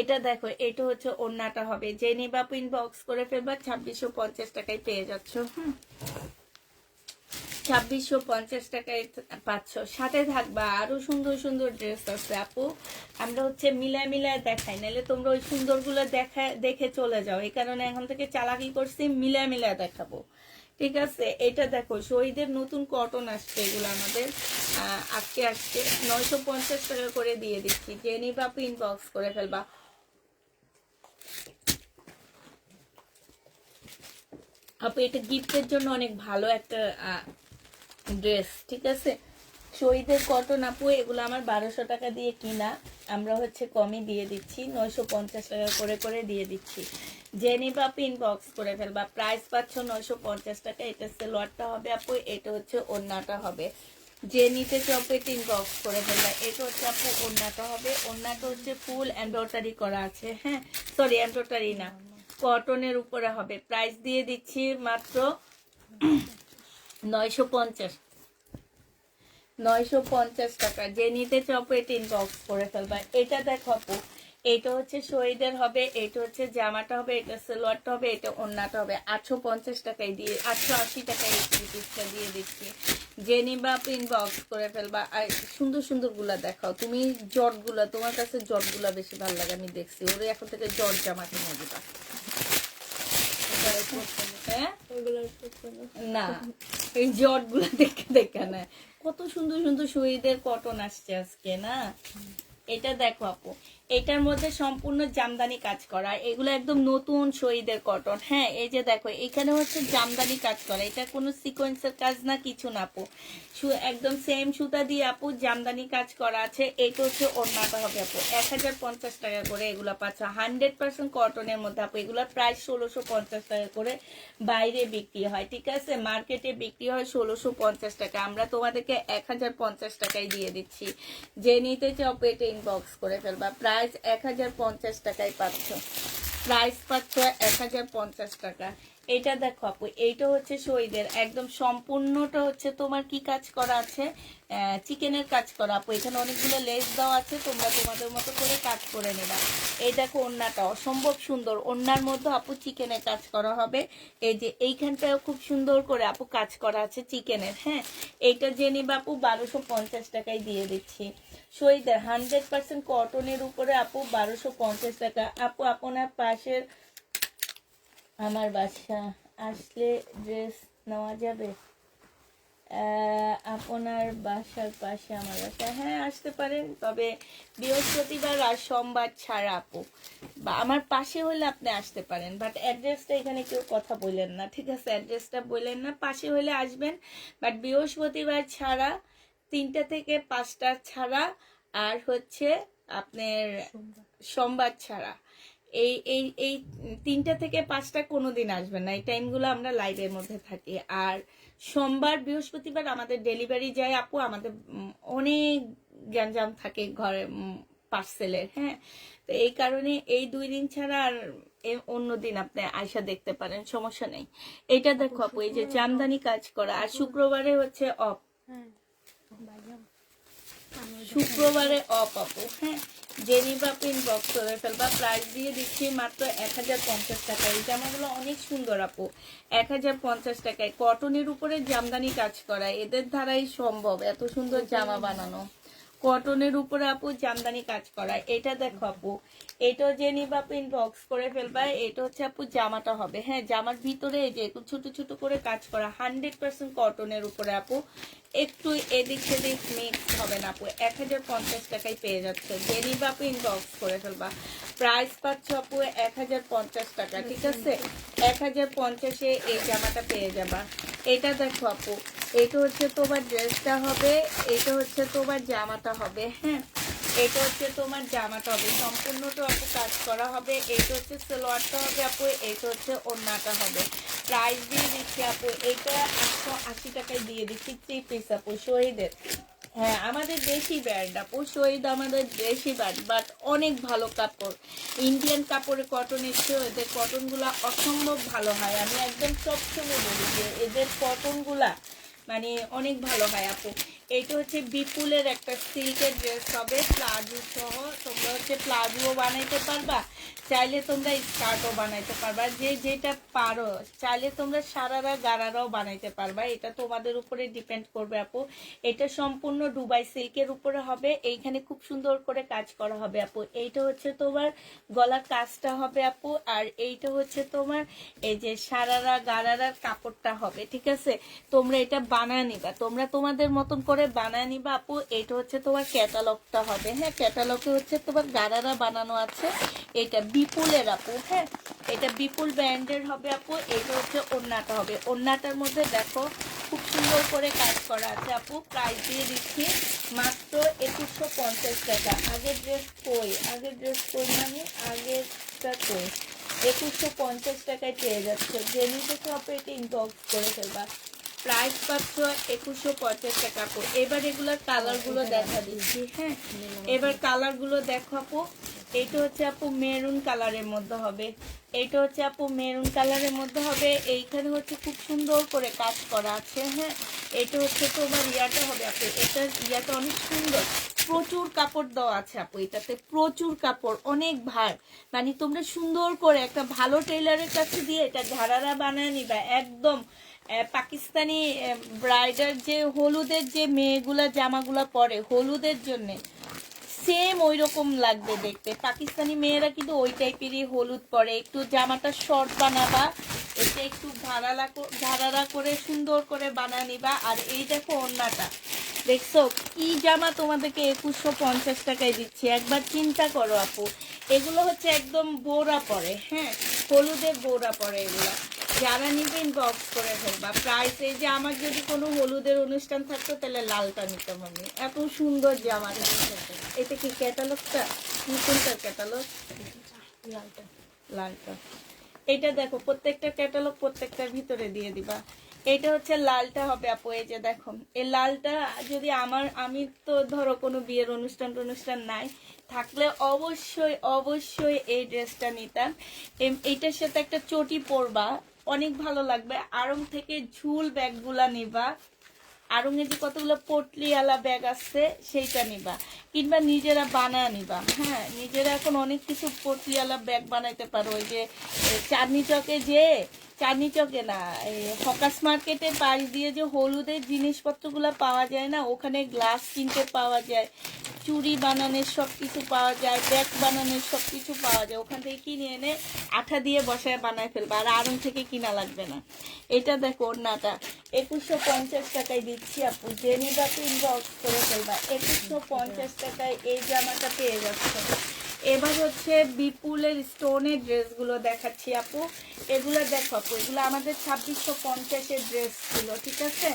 এটা দেখো, এটা হচ্ছে ওড়নাটা হবে। যে নিবা আপু ইনবক্স করে ফেলবা, 2650 টাকায় পেয়ে যাচ্ছ। 2650 টাকায় পাচ্ছ। সাথে থাকবা আরো সুন্দর সুন্দর ড্রেস আছে আপু। আমরা হচ্ছে মিলায় মিলায় দেখাই, নাহলে তোমরা ওই সুন্দরগুলো দেখে চলে যাও। এই কারণে এখন থেকে চালাকি করছি, মিলায় মিলায় দেখাবো, ঠিক আছে। এটা দেখো শহীদের নতুন কটন আসছে, এগুলো আমাদের আজকে আসছে, 950 টাকা করে দিয়ে দিচ্ছি। যে নিবা আপু ইনবক্স করে ফেলবা। আপু এটা গিফটের জন্য অনেক ভালো একটা ড্রেস, ঠিক আছে। শহীদের কটন আপু, এগুলো আমার 1200 টাকা দিয়ে কিনা, আমরা হচ্ছে কমই দিয়ে দিচ্ছি, 950 টাকা করে করে দিয়ে দিচ্ছি। যে নিবা আপু ইনবক্স করে ফেলবা। প্রাইস পাচ্ছ 950 টাকা। এটা সেলোয়ারটা হবে আপু, এটা হচ্ছে ওড়নাটা হবে। যে নিতে চাও এটা ইনবক্স করে ফেলবা। এটা হচ্ছে আপু ওড়নাটা হবে, ওড়নাটা হচ্ছে ফুল এমব্রয়ডারি করা আছে। হ্যাঁ সরি এমব্রয়ডারি না, কটনের উপরে হবে। প্রাইস দিয়ে দিচ্ছি মাত্র 950 টাকা। যে নিতে চাও এটা ইনবক্স করে ফেলবা। এটা দেখো আপু, এটা হচ্ছে শহীদের হবে, এটা হচ্ছে জামাটা হবে, এটা সালোয়ারটা হবে, এটা ওড়নাটা হবে। 850 টাকায় দিয়ে, 880 টাকায় এই পিসটা দিয়ে দিচ্ছি। যে নিবা আপু ইনবক্স করে ফেলবা। আর সুন্দর সুন্দর গুলা দেখাও তুমি, জট গুলা, তোমার কাছে জট গুলা বেশি ভালো লাগে আমি দেখছি। ওরে এখন থেকে জট জামা কিনে দিবা। হ্যাঁ না, এই জট গুলা দেখে দেখে না, কত সুন্দর সুন্দর শহীদের কটন আসছে আজকে না। এটা দেখো আপু, এটার মধ্যে সম্পূর্ণ জামদানি কাজ করা, এগুলো একদম নতুন শহীদের কটন। হ্যাঁ এই যে দেখো এখানে হচ্ছে জামদানি কাজ করা, এটা কোনো সিকোয়েন্সের কাজ না, কিছু না আপু, একদম সেম সুতা দিয়ে আপু জামদানি কাজ করা আছে। এটা হচ্ছে ওড়নাটা হবে আপু, 1050 টাকা করে এগুলো পাচ্ছ। 100% কটনের মধ্যে আপু, এগুলোর প্রাইস 1650 টাকা করে বাইরে বিক্রি হয়, ঠিক আছে, মার্কেটে বিক্রি হয় 1650 টাকা, আমরা তোমাদেরকে 1050 টাকায় দিয়ে দিচ্ছি। যে নিতে চাও এটা ইনবক্স করে ফেলবা। প্রাইস 1050 টাকায় পাচ্ছ, প্রাইস পাচ্ছ 1050 টাকা। এটা দেখো আপু, এইটা হচ্ছে শহীদের একদম সম্পূর্ণটা হচ্ছে তোমার কি কাজ করা আছে, চিকেনের কাজ করা আপু। এখানে অনেকগুলো লেস দেওয়া আছে, তোমরা তোমাদের মতো করে কাজ করে নেবা। এই দেখো ওড়নাটা অসম্ভব সুন্দর, ওড়নার মধ্যে আপু চিকেনের কাজ করা হবে। এই যে এইখানটাও খুব সুন্দর করে আপু কাজ করা আছে চিকেনের। হ্যাঁ, এইটা যে নিবা আপু 1250 টাকায় দিয়ে দিচ্ছি। শহীদের 100% কটনের উপরে আপু 1250 টাকা। আপু আপনার পাশের আমার বাসা আসলে ড্রেস নেওয়া যাবে? আপনার বাসার পাশে আমার বাসা, হ্যাঁ আসতে পারেন, তবে বৃহস্পতিবার আর সোমবার ছাড়া আপু। বা আমার পাশে হলে আপনি আসতে পারেন, বাট অ্যাড্রেসটা এখানে কেউ কথা বললেন না, ঠিক আছে? অ্যাড্রেসটা বললেন না, পাশে হলে আসবেন, বাট বৃহস্পতিবার ছাড়া 3টা থেকে 5টা ছাড়া, আর হচ্ছে আপনার সোমবার ছাড়া। এই এই এই 3টা থেকে 5টা কোনোদিন আসবেন না, এই টাইমগুলো আমরা লাইভের মধ্যে থাকি। আর সোমবার বৃহস্পতিবার আমাদের ডেলিভারি যায় আপু, আমাদের অনেক গ্যাঞ্জাম থাকে ঘরে পার্সেলের। হ্যাঁ, তো এই কারণে এই 2 দিন ছাড়া আর অন্য দিন আপনি আয়সা দেখতে পারেন, সমস্যা নেই। এটা দেখো আপু, এই যে জামদানি কাজ করা, আর শুক্রবারে হচ্ছে অফ, হ্যাঁ বাইজাম শুক্রবারে অফ আপু। হ্যাঁ, জেনিবা পিন বক্স করে ফেলবা। প্রাইস দিয়ে দিচ্ছি মাত্র 1050 টাকা। এই জামাগুলো অনেক সুন্দর আপু, 1050 টাকায় কটনের উপরে জামদানি কাজ করা, এদের দ্বারাই সম্ভব এত সুন্দর জামা বানানো। কটনের উপরে আপু জামদানি কাজ করা। এটা দেখো আপু, এটাও জেনিবা পিন বক্স করে ফেলবা। এটা হচ্ছে আপু জামাটা হবে। হ্যাঁ, জামার ভিতরে এই যে ছোট ছোট করে কাজ করা, 100% কটনের উপরে আপু, একটু এদিক সেদিক মিক্স হবে না আপু। 1050 টাকায় পেয়ে যাচ্ছে, জেনিবা পিন বক্স করে ফেলবা। প্রাইস পাচ্ছ আপু 1050 টাকা, ঠিক আছে? 1050-এ এই জামাটা পেয়ে যাবা। এটা দেখো আপু, এটা হচ্ছে তোমার ড্রেসটা হবে, এটা হচ্ছে তোমার জামাটা হবে। হ্যাঁ, এটা হচ্ছে তোমার জামাটা হবে, সম্পূর্ণটা আপু কাজ করা হবে। এটা হচ্ছে সালোয়ারটা হবে আপু, এটা হচ্ছে ওড়নাটা হবে। প্রাইস দিয়ে দিচ্ছি আপু, এটা 880 টাকায় দিয়ে দিচ্ছি 3 পিস আপু, শহীদের। হ্যাঁ, আমাদের দেশি ব্র্যান্ড আপু, শহীদ আমাদের দেশি ব্র্যান্ড, বাট অনেক ভালো কাপড়। ইন্ডিয়ান কাপড়ে কটনের চেয়ে এদের কটনগুলা অসম্ভব ভালো হয়। আমি একদম সবসময় বলি যে এদের কটনগুলা মানে অনেক ভালো হয় আপু। এইটা হচ্ছে বিপুলের একটা সিল্কের ড্রেস হবে, প্লাজো সহ। তোমরা হচ্ছে প্লাজোও বানাইতে পারবা, চাইলে তোমরা স্কার্টও বানাইতে পারবা, যে যেটা পারো। চাইলে তোমরা সারারা গারারাও বানাইতে পারবা, এটা তোমাদের উপরে ডিপেন্ড করবে আপু। এটা সম্পূর্ণ দুবাই সিল্কের উপরে হবে, এইখানে খুব সুন্দর করে কাজ করা হবে আপু। এইটা হচ্ছে তোমার গলার কাজটা হবে আপু, আর এইটা হচ্ছে তোমার এই যে সারারা গারারার কাপড়টা হবে, ঠিক আছে? তোমরা এটা বানায় নিবা, তোমরা তোমাদের মতন করে বানায় নিবা আপু। এটা হচ্ছে তোমার ক্যাটালগটা হবে। হ্যাঁ, ক্যাটালগে হচ্ছে তোমার গারারা বানানো আছে। এটা বিপুলের আপু। হ্যাঁ, এটা বিপুল ব্র্যান্ডের হবে আপু। এটা হচ্ছে ওড়নাটা হবে, ওড়নাটার মধ্যে দেখো খুব সুন্দর করে কাজ করা আছে আপু। প্রাইস দিয়ে দিচ্ছি মাত্র 2150 টাকা। আগের ড্রেস কই, আগের ড্রেস কই মানে আগেরটা কই, 2150 টাকায় পেয়ে যাচ্ছে। জেনি থেকে আপু এটা ইনবক্স করে ফেলবা। প্রাইস পাচ্ছ 2150 টাকা আপু। এবার এগুলোর কালারগুলো দেখা দিচ্ছি। হ্যাঁ, এবার কালারগুলো দেখো আপু। এটা হচ্ছে আপু মেরুন কালারের মধ্যে হবে, এটা হচ্ছে আপু মেরুন কালারের মধ্যে হবে। এইখানে হচ্ছে খুব সুন্দর করে কাজ করা আছে। হ্যাঁ, এটা হচ্ছে তোমার ইয়াটা হবে আপু, এটার ইয়াটা অনেক সুন্দর, প্রচুর কাপড় দেওয়া আছে আপু, এটাতে প্রচুর কাপড়, অনেক ভার। মানে তোমরা সুন্দর করে একটা ভালো টেইলারের কাছে দিয়ে এটা ঘাড়ারা বানায় নিবা। একদম পাকিস্তানি ব্রাইডার যে হলুদের যে মেয়েগুলা জামাগুলা পরে হলুদের জন্যে, সেম ওই রকম লাগবে দেখতে। পাকিস্তানি মেয়েরা কিন্তু ওই টাইপেরই হলুদ পরে। একটু জামাটা শর্ট বানাবা, এটা একটু ঘাড়ারা করে সুন্দর করে বানা নিবা। আর এই দেখো ওড়নাটা, দেখছো কি জামা তোমাদেরকে 2150 টাকায় দিচ্ছি, একবার চিন্তা করো আপু। এগুলো হচ্ছে একদম বোরা পরে। হ্যাঁ, হলুদের বোরা পরে এগুলা। যারা নিবেন বক্স করে ফেলবা। প্রাইস এই যে আমার যদি কোনো হলুদের অনুষ্ঠান থাকতো তাহলে লালটা নিতাম আমি, এত সুন্দর জামা। এটা কি ক্যাটালগটা, কোনটার ক্যাটালগ? লালটা। লালটা। এটা দেখো প্রত্যেকটা ক্যাটালগ প্রত্যেকটার ভিতরে দিয়ে দিবা। এটা হচ্ছে লালটা হবে আপু। এই যে দেখো এই লালটা যদি আমি তো ধরো কোনো বিয়ের অনুষ্ঠান নাই, থাকলে অবশ্যই অবশ্যই এই ড্রেসটা নিতাম। এইটার সাথে একটা চটি পরবা, অনেক ভালো লাগবে। আড়ং থেকে ঝুল ব্যাগগুলা নিবা, আড়ংয়ে যে কতগুলো পটলিওয়ালা ব্যাগ আছে সেইটা নিবা, কিংবা নিজেরা বানায় নিবা। হ্যাঁ, নিজেরা এখন অনেক কিছু পটলিওয়ালা ব্যাগ বানাইতে পারো। ওই যে চাঁদনি চকে যে, চাঁদনি চকে না, হকাস মার্কেটে পাশ দিয়ে যে হলুদের জিনিসপত্রগুলো পাওয়া যায় না, ওখানে গ্লাস কিনতে পাওয়া যায়, চুড়ি বানানোর সব কিছু পাওয়া যায়, ব্যাগ বানানোর সব কিছু পাওয়া যায়। ওখান থেকে কিনে এনে আঠা দিয়ে বসায় বানায় ফেলবা, আর আড়ং থেকে কিনা লাগবে না। এটা দেখো ওড়নাটা 2150 টাকায় দিচ্ছি আপু, যে নিবা ইনবক্স করে ফেলবা। 2150 টাকায় এই জামাটা পেয়ে যাচ্ছে। এবার হচ্ছে বিপুলের স্টোনের ড্রেসগুলো দেখাচ্ছি আপু। এগুলো দেখো আপু, এগুলো আমাদের 2650-এর ড্রেস ছিল, ঠিক আছে?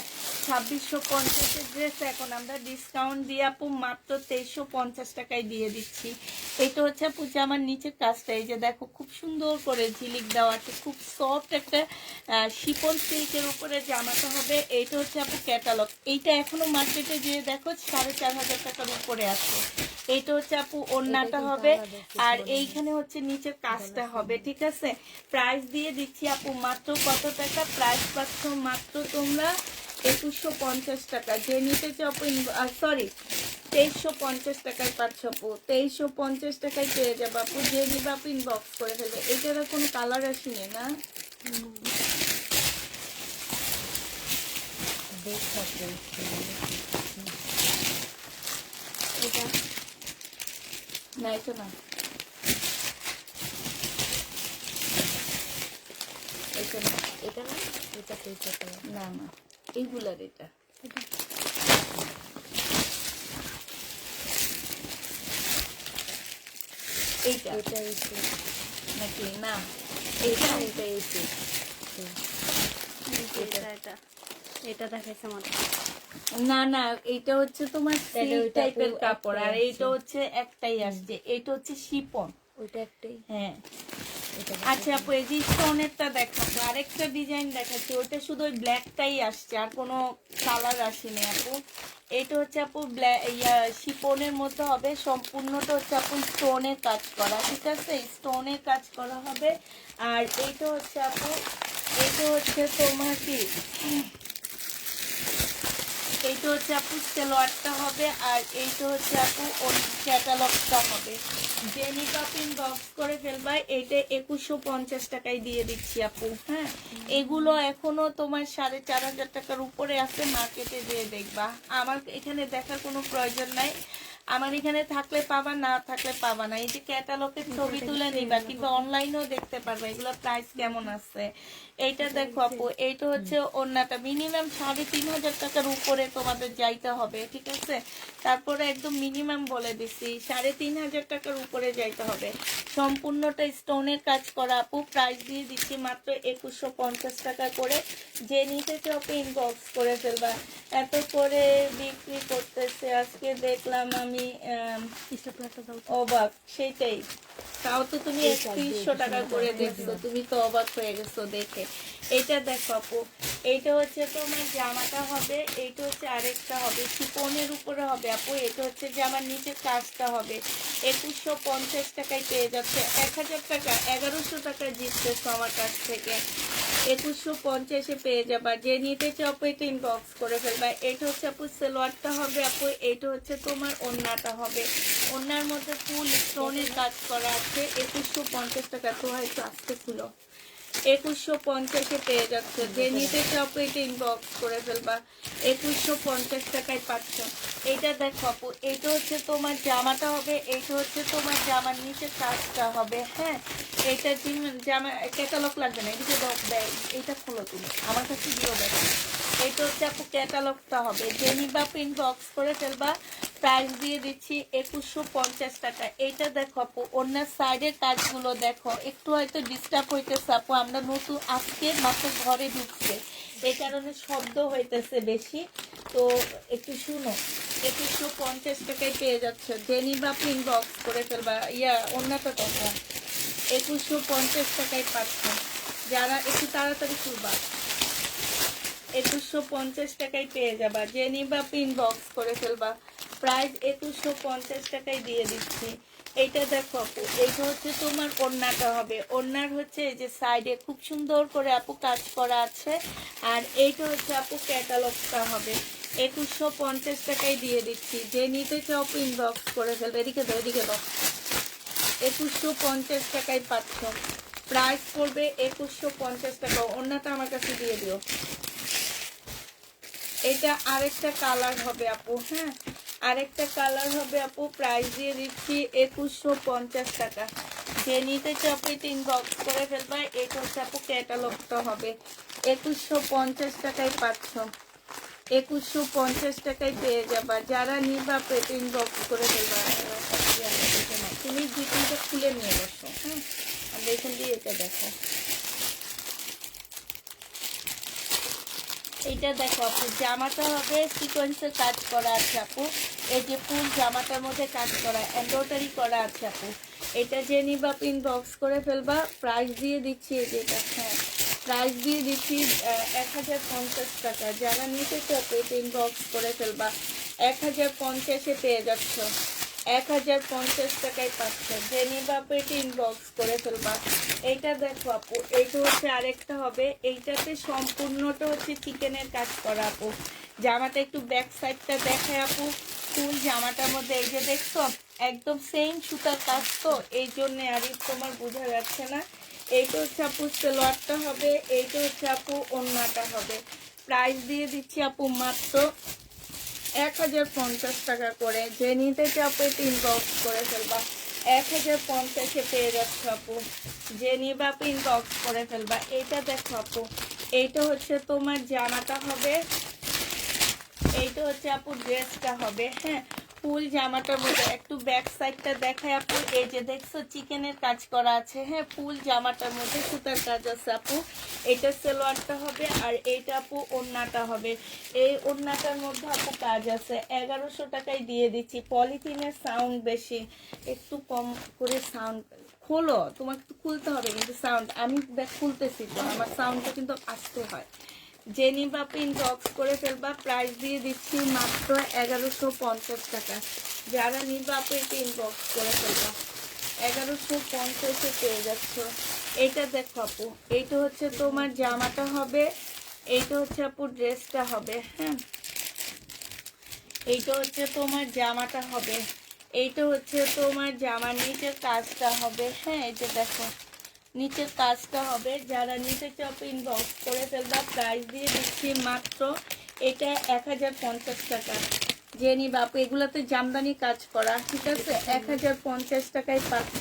2650-এর ড্রেস এখন আমরা ডিসকাউন্ট দিয়ে আপু মাত্র 2350 টাকায় দিয়ে দিচ্ছি। এটা হচ্ছে আপু যে আমার নিচের কাজটা, এই যে দেখো খুব সুন্দর করে ঝিলিক দেওয়া আছে, খুব সফট একটা শিপন সিল্কের উপরে জামাটা হবে। এইটা হচ্ছে আপু ক্যাটালগ। এইটা এখনো মার্কেটে যেয়ে দেখো 4500 টাকার উপরে আছে। এইটা হচ্ছে আপু ওড়নাটা হবে, আর এইখানে হচ্ছে নিচের কাজটা হবে, ঠিক আছে? প্রাইস দিয়ে দিচ্ছি আপু মাত্র কত টাকা? প্রাইস পাচ্ছ মাত্র তোমরা 2150 টাকা। যে নিতে চাও, সরি, 2350 টাকায় পাচ্ছ আপু। 2350 টাকায় পেয়ে যাবো আপু। যে নিবে আপু ইনবক্স করে ফেলবে। এটার কোনো কালার আসেনি না? এটা না, এটা না, এটা না, এটা না, এটা তো এটা তো না না, এইগুলার এটা। এইটা এটা এসে নাকি না? এটা এটা এসে এটা এটা দেখাইছে আমার। না না, এইটা হচ্ছে তোমার তাহলে সিল্ক ওইটা টাইপের আপু কাপড়, আর একটাই এইটা আছে। হচ্ছে একটাই আসছে। এটা হচ্ছে শিপন। ওইটা একটাই, হ্যাঁ, এটা আচ্ছা আপু, এই যে স্টোনেরটা দেখাবো, আরেকটা ডিজাইন দেখাচ্ছি। ওইটা শুধু ওই ব্ল্যাকটাই আসছে, আর কোনো কালার আসেনি আপু। এটা হচ্ছে আপু শিপনের মধ্যে হবে, সম্পূর্ণটা হচ্ছে আপু স্টোনের কাজ করা, ঠিক আছে? স্টোনের কাজ করা হবে। আর এইটা হচ্ছে আপু, এটা হচ্ছে তোমার কি, এইটা হচ্ছে আপু সেলোয়ারটা হবে, আর এইটা হচ্ছে আপু ওর ক্যাটালগটা হবে। যে নিকাপিন বক্স করে ফেলবা। এইটা 2150 টাকায় দিয়ে দিচ্ছি আপু। হ্যাঁ, এগুলো এখনো তোমার 4500 টাকার উপরে আছে, মার্কেটে যেয়ে দেখবা। আমার এখানে দেখার কোনো প্রয়োজন নাই, আমার এখানে থাকলে পাবা, না থাকলে পাবা না। এই যে ক্যাটালগের ছবি তুলে নিবা, কিংবা অনলাইনেও দেখতে পারবা এগুলো প্রাইস কেমন আছে। এইটা দেখো আপু, এইটা হচ্ছে ওড়নাটা মিনিমাম 3500 টাকার উপরে তোমাদের যাইতে হবে, ঠিক আছে? তারপরে একদম মিনিমাম বলে দিচ্ছি 3500 টাকার উপরে যাইতে হবে। সম্পূর্ণটা স্টোনের কাজ করা আপু। প্রাইস দিয়ে দিচ্ছি মাত্র 2150 টাকা করে। যে নিতে চাও ইনবক্স করে ফেলবা। এত করে বিক্রি করতেছে, আজকে দেখলাম আমি অবাক। সেইটাই, তাও তো তুমি 3100 টাকা করে দেখছো, তুমি তো অবাক হয়ে গেছো দেখে। এইটা দেখো আপু, এইটা হচ্ছে তোমার জামাটা হবে, এইটা হচ্ছে আরেকটা হবে শিপনের উপরে হবে আপু। এটা হচ্ছে জামার নিচে কাজটা হবে। 2150 টাকায় পেয়ে যাচ্ছে। 1000 টাকা, 1100 টাকা জিততেছো আমার কাছ থেকে। 2150-এ পেয়ে যাবা। যে নিতে চাও আপু এটা ইনবক্স করে ফেলবা। এটা হচ্ছে আপু সেলোয়ারটা হবে আপু। এটা হচ্ছে তোমার ওড়নাটা হবে। ওড়নার মধ্যে ফুল স্টোনের কাজ করা আছে। 2150 টাকা। তো হয়তো আসতে ছিল, 2150-এ পেয়ে যাচ্ছে। যে নিতে চাও আপু এটা ইনবক্স করে ফেলবা। 2150 টাকায় পাচ্ছ। এইটা দেখো আপু, এইটা হচ্ছে তোমার জামাটা হবে, এইটা হচ্ছে তোমার জামার নিচে কাজটা হবে। হ্যাঁ, এইটা জামা ক্যাটালগ লাগবে না, এদিকে দেয়, এইটা খোলো তুমি, আমার কাছে দিয়েও দেখো। এইটা হচ্ছে আপু ক্যাটালগটা হবে। যে নিবা ইনবক্স করে ফেলবা। প্রাইস দিয়ে দিচ্ছি 2150 টাকা। এইটা দেখো আপু, অন্য সাইডের কাজগুলো দেখো, একটু হয়তো ডিস্টার্ব হইতেছে আপু, আমরা নতুন আজকে মাত্র ঘরে ঢুকছে, এই কারণে শব্দ হইতেছে বেশি, তো একটু শুনো। 2150 টাকায় পেয়ে যাচ্ছে। যে নিবা ইনবক্স করে ফেলবা। অন্যটা কথা 2150 টাকায় পাচ্ছ। যারা একটু তাড়াতাড়ি করবা, 2150 টাকায় পেয়ে যাবা। যে নিবা ইনবক্স করে ফেলবা। প্রাইস 2150 টাকায় দিয়ে দিচ্ছি। এইটা দেখো আপু, এইটা হচ্ছে তোমার ওড়নাটা হবে। ওড়নার হচ্ছে এই যে সাইডে খুব সুন্দর করে আপু কাজ করা আছে। আর এইটা হচ্ছে আপু ক্যাটালগটা হবে। 2150 টাকায় দিয়ে দিচ্ছি। যে নিতে চাও আপু ইনবক্স করে ফেলবে। এদিকে দাও, এদিকে দাও। 2150 টাকায় পাচ্ছ। প্রাইস পড়বে 2150 টাকা। ওড়নাটা আমার কাছে দিয়ে দিও। এটা আরেকটা কালার হবে আপু, হ্যাঁ আরেকটা কালার হবে আপু। প্রাইস দিয়ে দিচ্ছি 2150 টাকা। যে নিতে চাও আপনি ইনবক্স করে ফেলবা। এটা হচ্ছে আপু ক্যাটালগটা হবে। 2150 টাকায় পাচ্ছ। 2150 টাকায় পেয়ে যাবা। যারা নিবা পেট ইনবক্স করে ফেলবা। তুমি দুইটা খুলে নিয়ে বসো, হ্যাঁ আমরা এখান দিয়ে এটা দেখো। এইটা দেখো আপু, জামাটা হবে সিকোয়েন্সের কাজ করা আছে আপু। এই যে ফুল জামাটার মধ্যে কাজ করা, এমব্রয়ডারি করা আছে আপু। এটা যে নিবা ইনবক্স করে ফেলবা। প্রাইস দিয়ে দিচ্ছি এই যেটা, হ্যাঁ প্রাইস দিয়ে দিচ্ছি 1050 টাকা। যারা নিতে চাও এটা ইনবক্স করে ফেলবা। 1050-এ পেয়ে যাচ্ছ। 1050 টাকায় পাচ্ছ। যে নিবা পেট ইনবক্স করে ফেলবা। এইটা দেখো আপু, এইটা হচ্ছে আরেকটা হবে। এইটাতে সম্পূর্ণটা হচ্ছে চিকেনের কাজ করা আপু। জামাটা একটু ব্যাক সাইডটা দেখায় আপু। ফুল জামাটার মধ্যে এই যে দেখছো একদম সেম সুতার কাজ, তো এই জন্য আর তোমার বোঝা যাচ্ছে না। এইটা হচ্ছে আপু সালোয়ারটা হবে। এইটা হচ্ছে আপু ওড়নাটা হবে। প্রাইস দিয়ে দিচ্ছি আপু মাত্র 1050 টাকা করে। যে নিতে চাও পেট ইনবক্স করে ফেলবা। 1050-এ পেয়ে যাচ্ছ আপু। যে নিবা ইনবক্স করে ফেলবা। এইটা দেখো আপু, এইটা হচ্ছে তোমার জামাটা হবে। এইটা হচ্ছে আপু ড্রেসটা হবে, হ্যাঁ ফুল জামাটার মধ্যে একটু ব্যাক সাইডটা দেখায় আপু। এই যে দেখছো চিকেনের কাজ করা আছে, হ্যাঁ ফুল জামাটার মধ্যে সুতার কাজ আছে আপু। এটা সালোয়ারটা হবে। আর এইটা আপু ওড়নাটা হবে। এই ওড়নাটার মধ্যে আপু কাজ আছে। 1100 টাকায় দিয়ে দিচ্ছি। পলিথিনের সাউন্ড বেশি, একটু কম করে সাউন্ড খোলো। তোমাকে তো খুলতে হবে কিন্তু সাউন্ড আমি খুলতেছি তো, আমার সাউন্ডটা কিন্তু আসতে হয়। যে নিবা ইনবক্স করে ফেলবা। প্রাইস দিয়ে দিচ্ছি মাত্র 1150 টাকা। যারা নিবা এটা ইনবক্স করে ফেলবা। 1150-এ পেয়ে যাচ্ছ। এইটা দেখো আপু, এইটা হচ্ছে তোমার জামাটা হবে। এইটা হচ্ছে আপু ড্রেসটা হবে, হ্যাঁ এইটা হচ্ছে তোমার জামাটা হবে। এইটা হচ্ছে তোমার জামার নিচের কাজটা হবে, হ্যাঁ এই যে দেখো নিচের কাজটা হবে। যারা নিতে চাও ইনবক্স করে ফেলবা। প্রাইস দিয়ে দিচ্ছি মাত্র এটা 1050 টাকা। যে নিবা আপু, এগুলোতে জামদানি কাজ করা, ঠিক আছে 1050 টাকায় পাচ্ছ।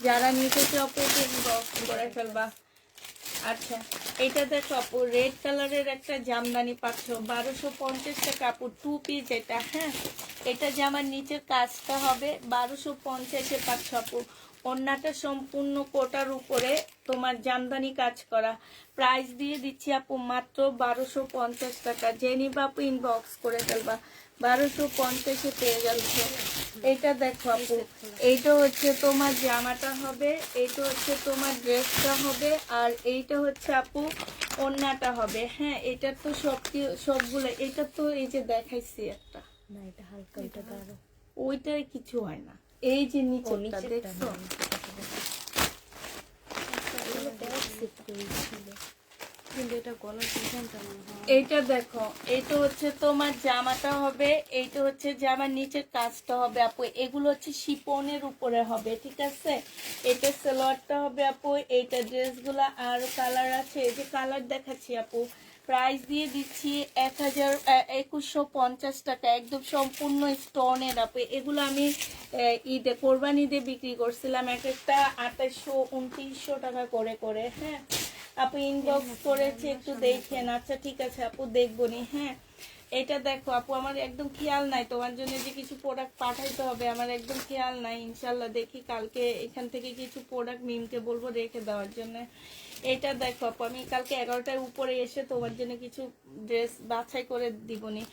যারা নিতে চাও ইনবক্স করে ফেলবা। আচ্ছা এটা দেখো আপু, রেড কালারের একটা জামদানি পাচ্ছ 1250 টাকা আপু। 2 পিস এটা, হ্যাঁ এটা জামার নিচের কাজটা হবে। 1250-এ পাচ্ছ আপু। ওড়নাটা সম্পূর্ণ কোটার উপরে তোমার জামদানি কাজ করা। প্রাইস দিয়ে দিচ্ছি আপু মাত্র 1250 টাকা। যে নিবা আপু ইনবক্স করে ফেলবা। 1250-এ পেয়ে যাচ্ছে। এটা দেখো আপু, এইটা হচ্ছে তোমার জামাটা হবে। এইটা হচ্ছে তোমার ড্রেসটা হবে। আর এইটা হচ্ছে আপু ওড়নাটা হবে, হ্যাঁ এটা তো সবগুলো। এটা তো এই যে দেখাইছি একটা, না এটা হালকা, এটা গাঢ়। ওইটাই কিছু হয় না। এই যে নিচেরটা দেখছো, কিন্তু এটা গলার ডিজাইনটা মনে হয়। এইটা দেখো, এইটা হচ্ছে তোমার জামাটা হবে। এইটা হচ্ছে জামার নিচের কাজটা হবে আপু। এগুলো হচ্ছে শিপনের উপরে হবে, ঠিক আছে। এটা সালোয়ারটা হবে আপু। এইটা ড্রেসগুলো আরো কালার আছে, এই যে কালার দেখাচ্ছি আপু। প্রাইস দিয়ে দিচ্ছি 2150 টাকা। একদম সম্পূর্ণ স্টোনের আপু। এগুলো আমি ঈদে কোরবানি ঈদে বিক্রি করছিলাম এক একটা 2800 2900 টাকা করে করে, হ্যাঁ আপু ইনবক্স করেছে একটু দেখেন। আচ্ছা ঠিক আছে আপু দেখবো নি, হ্যাঁ এটা দেখো আপু, আমার একদম খেয়াল নাই তোমার জন্য যে কিছু প্রোডাক্ট পাঠাইতে হবে, আমার একদম খেয়াল নাই। ইনশাল্লাহ দেখি কালকে এখান থেকে কিছু প্রোডাক্ট মিমকে বলবো রেখে দেওয়ার জন্য। এটা দেখো আপু, আমি কালকে 11টার উপরে এসে তোমার জন্য কিছু ড্রেস বাছাই করে দিবনি।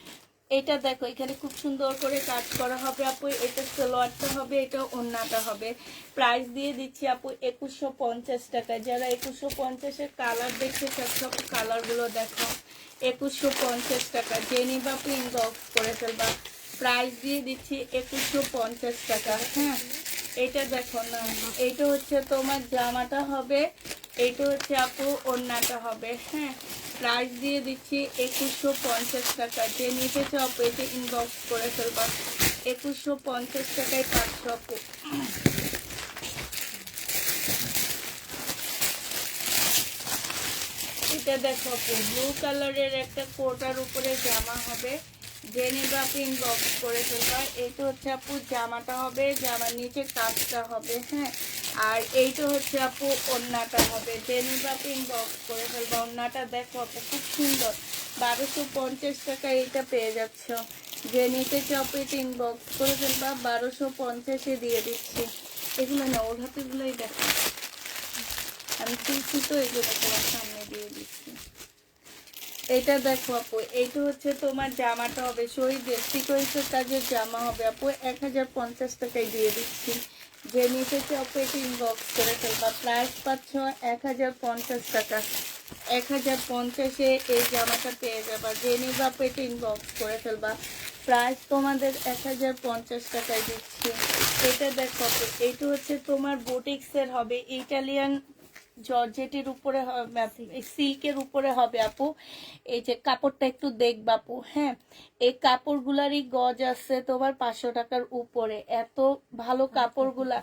এটা দেখো এখানে খুব সুন্দর করে কাজ করা হবে আপু। এটা সালোয়ারটা হবে, এটা ওড়নাটা হবে। প্রাইস দিয়ে দিচ্ছি আপু 2150 টাকা। যারা 2150-এর কালার দেখতে চাচ্ছ আপু কালারগুলো দেখো। 2150 টাকা। যে নিবা আপু ইনবক্স করে ফেলবা। প্রাইস দিয়ে দিচ্ছি 2150 টাকা, হ্যাঁ এটা দেখো না, এইটা হচ্ছে তোমার জামাটা হবে, এইটা হচ্ছে আপু ওড়নাটা হবে। হ্যাঁ, প্রাইস দিয়ে দিচ্ছি 2150 টাকা। যে নিতে চাও আপু এটা ইনবক্স করে ফেলবা। 2150 টাকায় পাচ্ছ আপু। এটা দেখো আপু ব্লু কালারের একটা কোটার উপরে জামা হবে, যে নিবে আপু ইনবক্স করে ফেলবা। এইটা হচ্ছে আপু জামাটা হবে, জামার নিচে কাজটা হবে। হ্যাঁ, আর এইটা হচ্ছে আপু ওড়নাটা হবে, যে নিবে আপু ইনবক্স করে ফেলবা। ওড়নাটা দেখো আপু খুব সুন্দর, 1250 টাকা এইটা পেয়ে যাচ্ছ। যে নিতে চাও আপু এটা ইনবক্স করে ফেলবা, 1250-এ দিয়ে দিচ্ছি। এগুলো না ওর হাতেগুলোই দেখো, আমি তুলছি তো এগুলো তোমার সামনে দিয়ে দিচ্ছি। এটা দেখো আপু, এইটা হচ্ছে তোমার জামাটা হবে, শহীদের সিকোয়েন্সের কাজের জামা হবে আপু, 1050 টাকায় দিয়ে দিচ্ছি। যে নিতেছে আপু এটা ইনবক্স করে ফেলবা। প্রাইস পাচ্ছ 1050 টাকা। 1050-এ এই জামাটা পেয়ে যাবা। যে নিবা আপু এটা ইনবক্স করে ফেলবা। প্রাইস তোমাদের 1050 টাকায় দিচ্ছি। এটা দেখো আপু, এইটা হচ্ছে তোমার বুটিক্সের হবে, ইটালিয়ান জর্জেটের উপরে সিল্কের উপরে হবে আপু। এই যে কাপড়টা একটু দেখবা আপু। হ্যাঁ, এই কাপড়গুলারই গজ আছে তোমার 500 টাকার উপরে, এত ভালো কাপড়গুলা।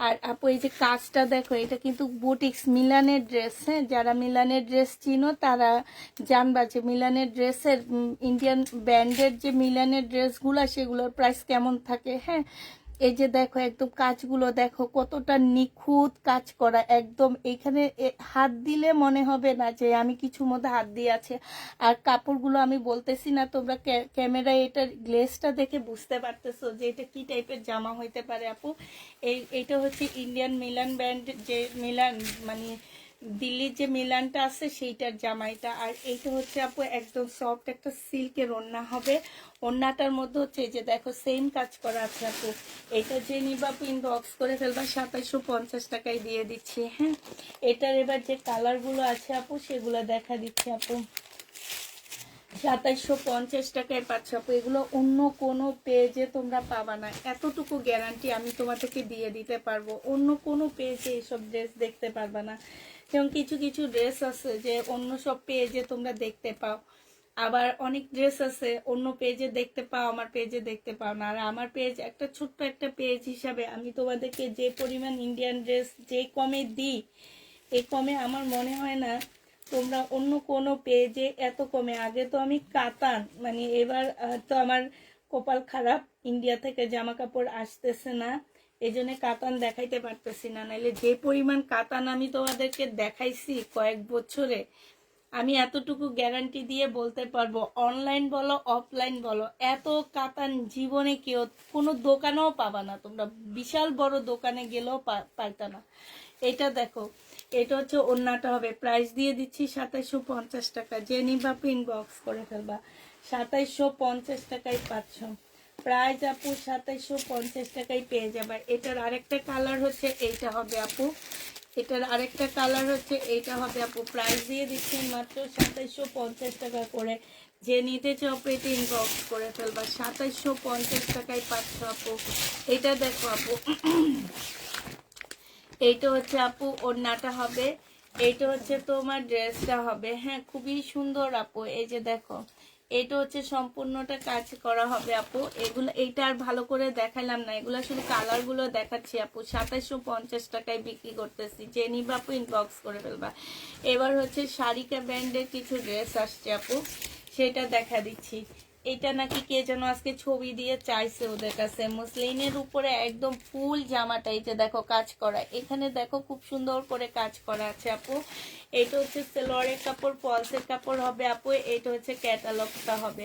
আর আপু এই যে কাজটা দেখো, এটা কিন্তু বুটিক্স মিলানের ড্রেস। হ্যাঁ, যারা মিলানের ড্রেস চিনো তারা জানবা যে মিলানের ড্রেসের ইন্ডিয়ান ব্র্যান্ডের যে মিলানের ড্রেসগুলা সেগুলোর প্রাইস কেমন থাকে। হ্যাঁ, এই যে দেখো একদম কাজগুলো দেখো কতটা নিখুঁত কাজ করা, একদম এইখানে হাত দিলে মনে হবে না যে আমি কিছুর মধ্যে হাত দিয়ে আছে। আর কাপড়গুলো আমি বলতেছি না, তোমরা ক্যামেরায় এটার গ্লেজটা দেখে বুঝতে পারতেছো যে এটা কি টাইপের জামা হইতে পারে আপু। এইটা হচ্ছে ইন্ডিয়ান মিলান ব্র্যান্ড, যে মিলান মানে দিল্লির যে মিলানটা আছে সেইটার জামাইটা। আর এইটা হচ্ছে আপু একদম সফট একটা সিল্কের ওড়না হবে। ওড়নাটার মধ্যে হচ্ছে এই যে দেখো সেম কাজ করা আছে আপু। এটা যে নিবা আপু ইনবক্স করে ফেলবা, 2750 টাকায় দিয়ে দিচ্ছি। হ্যাঁ, এটার এবার যে কালারগুলো আছে আপু সেগুলো দেখা দিচ্ছি আপু। 2750 টাকায় পাচ্ছ আপু। এগুলো অন্য কোনো পেজে তোমরা পাবা না, এতটুকু গ্যারান্টি আমি তোমাদেরকে দিয়ে দিতে পারবো। অন্য কোনো পেজে এইসব ড্রেস দেখতে পারবা না। যেমন কিছু কিছু ড্রেস আছে যে অন্য সব পেজে তোমরা দেখতে পাও, আবার অনেক ড্রেস আছে অন্য পেজে দেখতে পাও, আমার পেজে দেখতে পাও না। আর আমার পেজ একটা ছোট্ট একটা পেজ হিসাবে আমি তোমাদেরকে যে পরিমাণ ইন্ডিয়ান ড্রেস যে কমে দিই, এই কমে আমার মনে হয় না তোমরা অন্য কোনো পেজে এত কমে। আগে তো আমি কাতান মানে এবার তো আমার কপাল খারাপ, ইন্ডিয়া থেকে জামা কাপড় আসতেছে না, এই জন্য কাতান দেখাইতে পারতেছি না। নাইলে যে পরিমাণ কাতান আমি তোমাদেরকে দেখাইছি কয়েক বছরে, আমি এতটুকু গ্যারান্টি দিয়ে বলতে পারবো অনলাইন বলো অফলাইন বলো এত কাতান জীবনে কেউ কোনো দোকানেও পাবা না, তোমরা বিশাল বড় দোকানে গেলেও পাইতা না। এটা দেখো, এটা হচ্ছে ওড়নাটা হবে, প্রাইস দিয়ে দিচ্ছি 2750 টাকা। যে নিবা ইনবক্স করে ফেলবা, 2750 টাকায় পাচ্ছ। প্রাইস আপু 2750 টাকায় পেয়ে যাবে। এটার আরেকটা কালার হচ্ছে এইটা হবে আপু, এটার আরেকটা কালার হচ্ছে এইটা হবে আপু। প্রাইস দিয়ে দিচ্ছেন মাত্র 2750 টাকা করে। যে নিতে চাও পেটে ইনবক্স করে ফেলবা, 2750 টাকায় পাচ্ছ আপু। এটা দেখো আপু, এইটা হচ্ছে আপু ওড়নাটা হবে, এইটা হচ্ছে তোমার ড্রেসটা হবে। হ্যাঁ, খুবই সুন্দর আপু। এই যে দেখো, এটা হচ্ছে সম্পূর্ণটা কাজ করা হবে আপু। এগুলো এইটা আর ভালো করে দেখালাম না, এগুলো শুধু কালারগুলো দেখাচ্ছি আপু। 2750 টাকায় বিক্রি করতেছি। যে নিবা আপু ইনবক্স করে ফেলবা। এবার হচ্ছে শারিকা ব্র্যান্ডের কিছু ড্রেস আসছে আপু, সেটা দেখা দিচ্ছি। এটা নাকি কে যেন আজকে ছবি দিয়ে চাইছে ওদের কাছে। মুসলিনের উপরে একদম ফুল জামাটা এই যে দেখো কাজ করা, এখানে দেখো খুব সুন্দর করে কাজ করা আছে আপু। এটা হচ্ছে সেলোয়ারের কাপড়, ফলসের কাপড় হবে আপু। এটা হচ্ছে ক্যাটালগটা হবে।